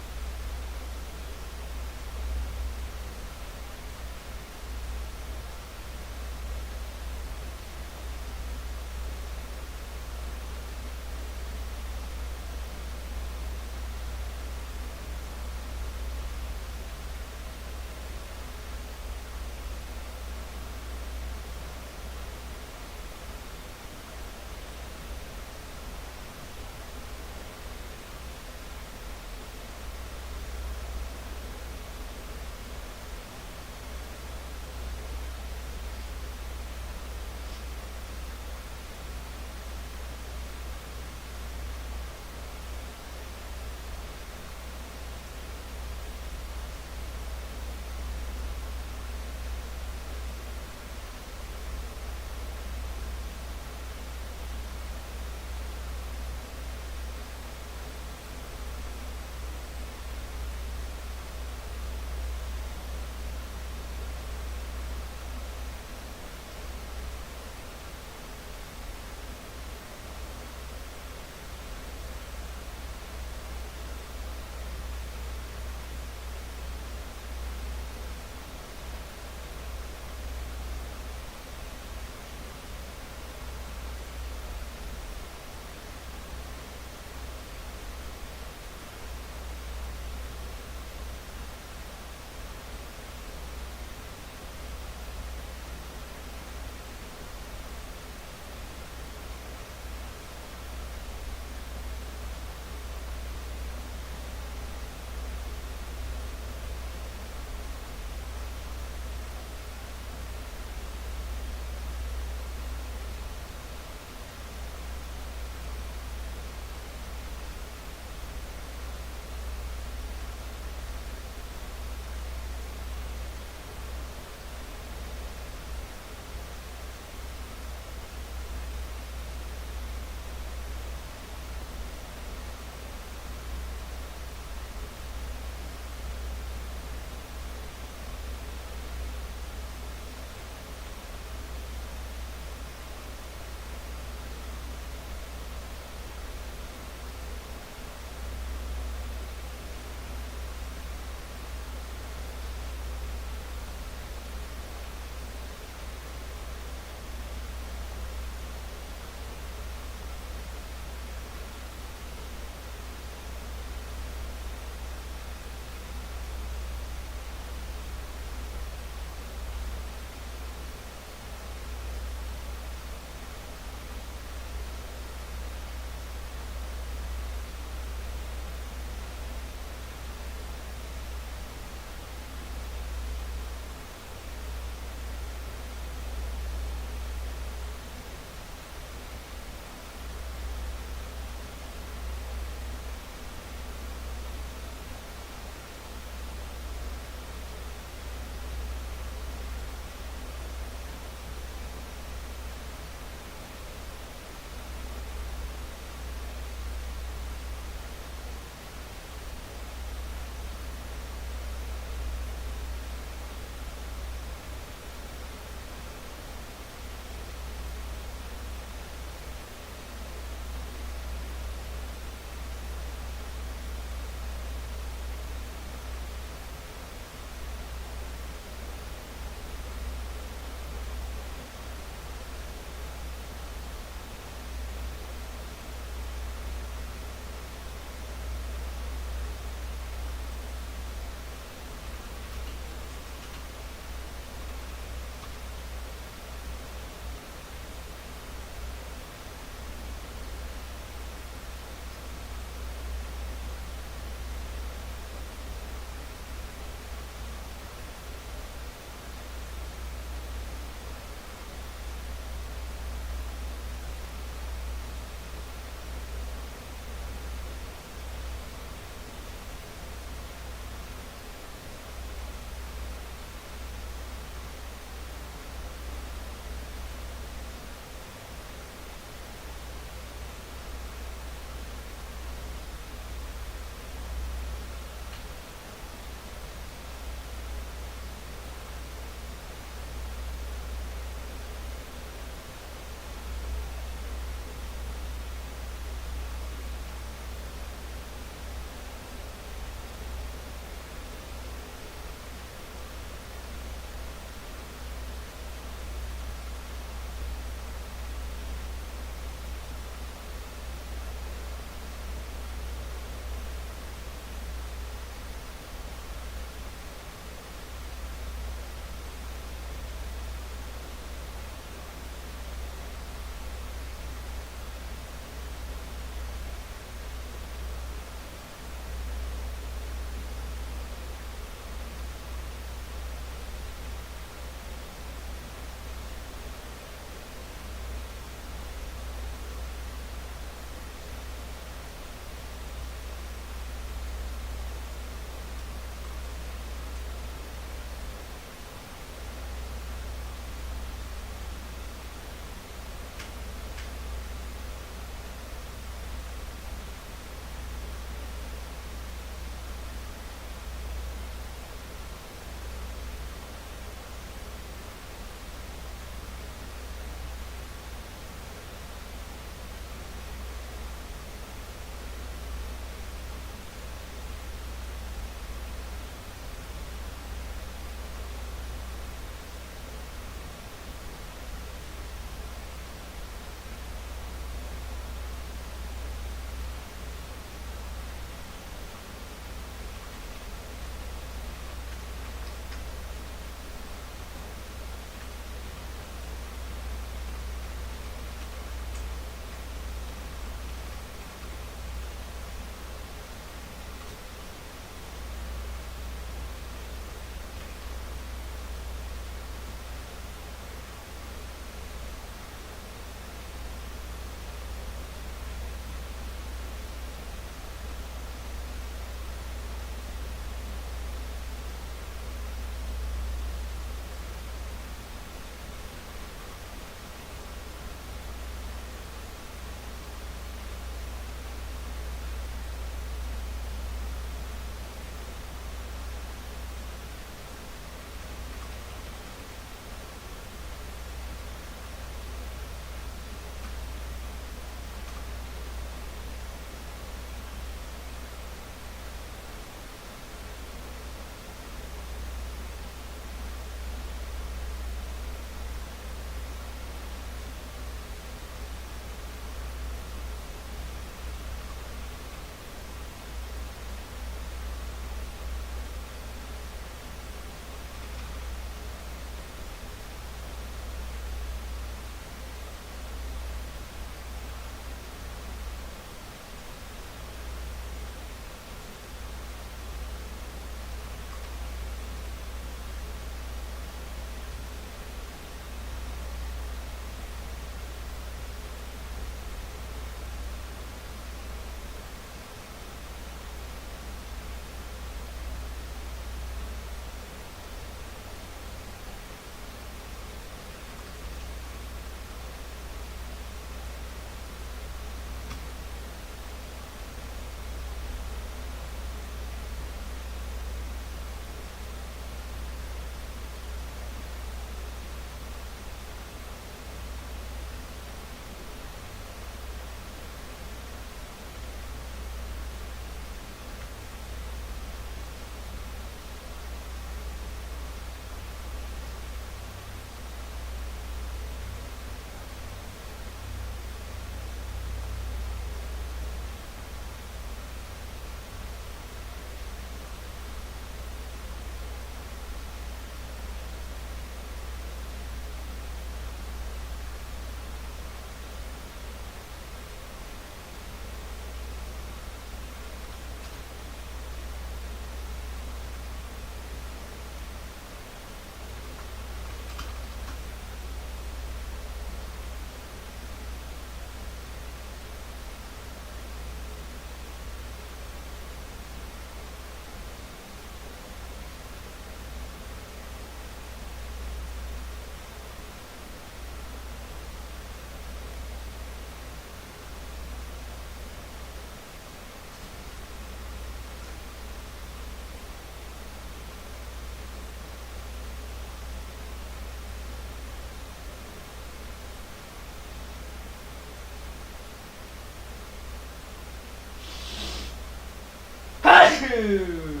Boom!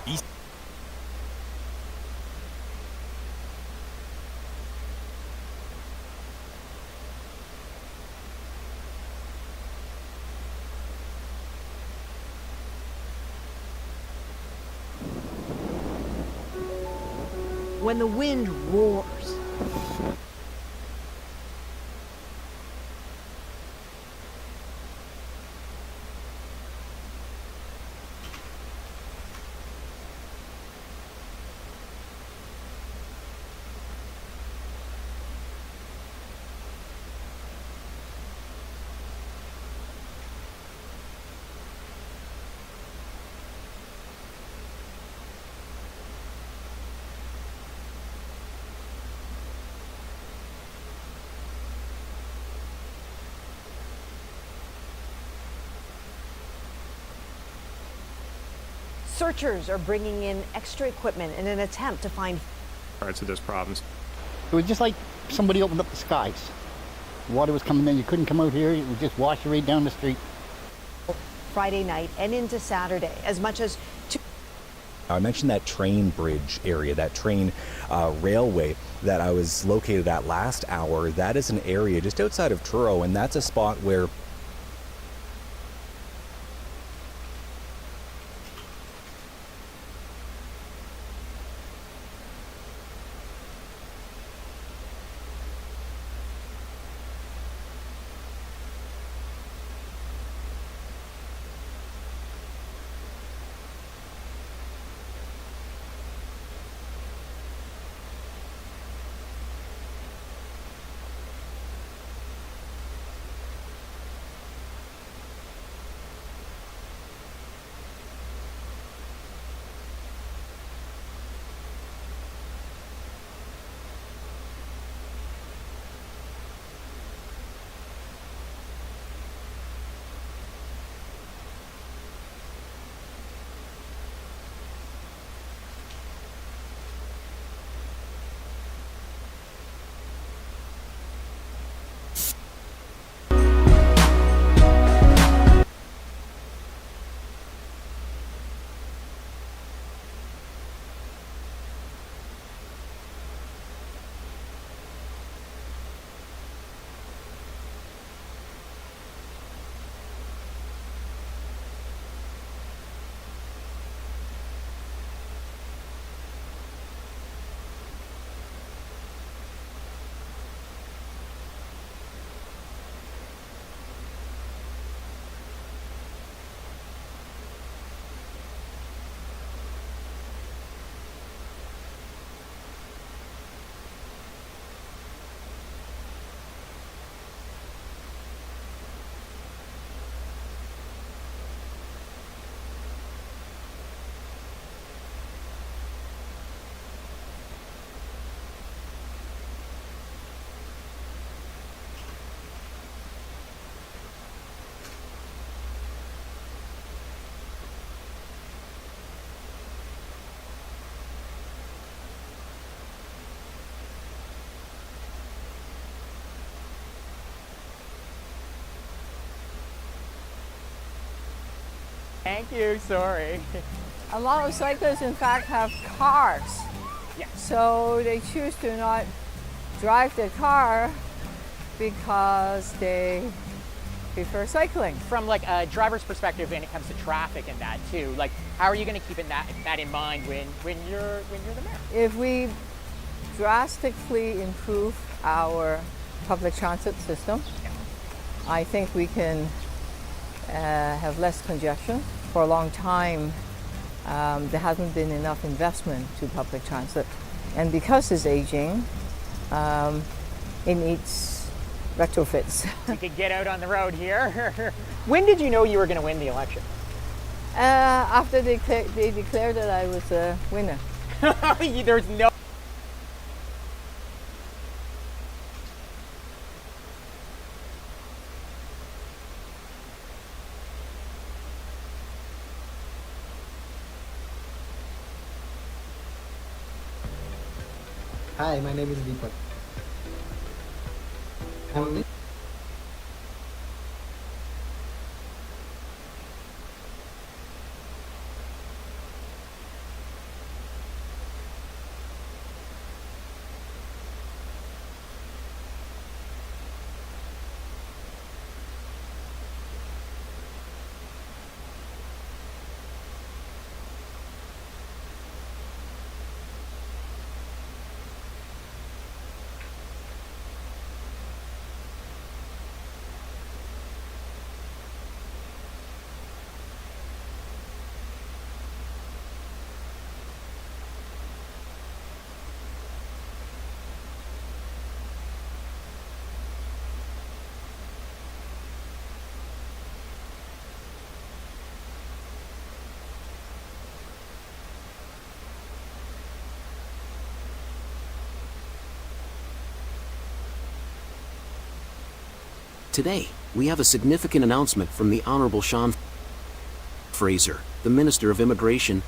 east. When the wind roars. Searchers are bringing in extra equipment in an attempt to find parts of those problems. It was just like somebody opened up the skies. Water was coming in, you couldn't come out here, it would just wash you right down the street. Friday night and into Saturday, as much as I mentioned that train bridge area, that train railway that I was located at last hour. That is an area just outside of Truro, and that's a spot where Thank you, sorry. A lot of cyclists, in fact, have cars. Yeah. So they choose to not drive their car because they prefer cycling. From like a driver's perspective when it comes to traffic and that too, like how are you going to keep that in mind when you're the mayor? If we drastically improve our public transit system, I think we can have less congestion. For a long time, there hasn't been enough investment to public transit. And because it's aging, it needs retrofits. You could get out on the road here. When did you know you were going to win the election? After they declared that I was a winner. There's no... Hi, my name is Deepak. Today, we have a significant announcement from the Honorable Sean Fraser, the Minister of Immigration,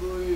Louis.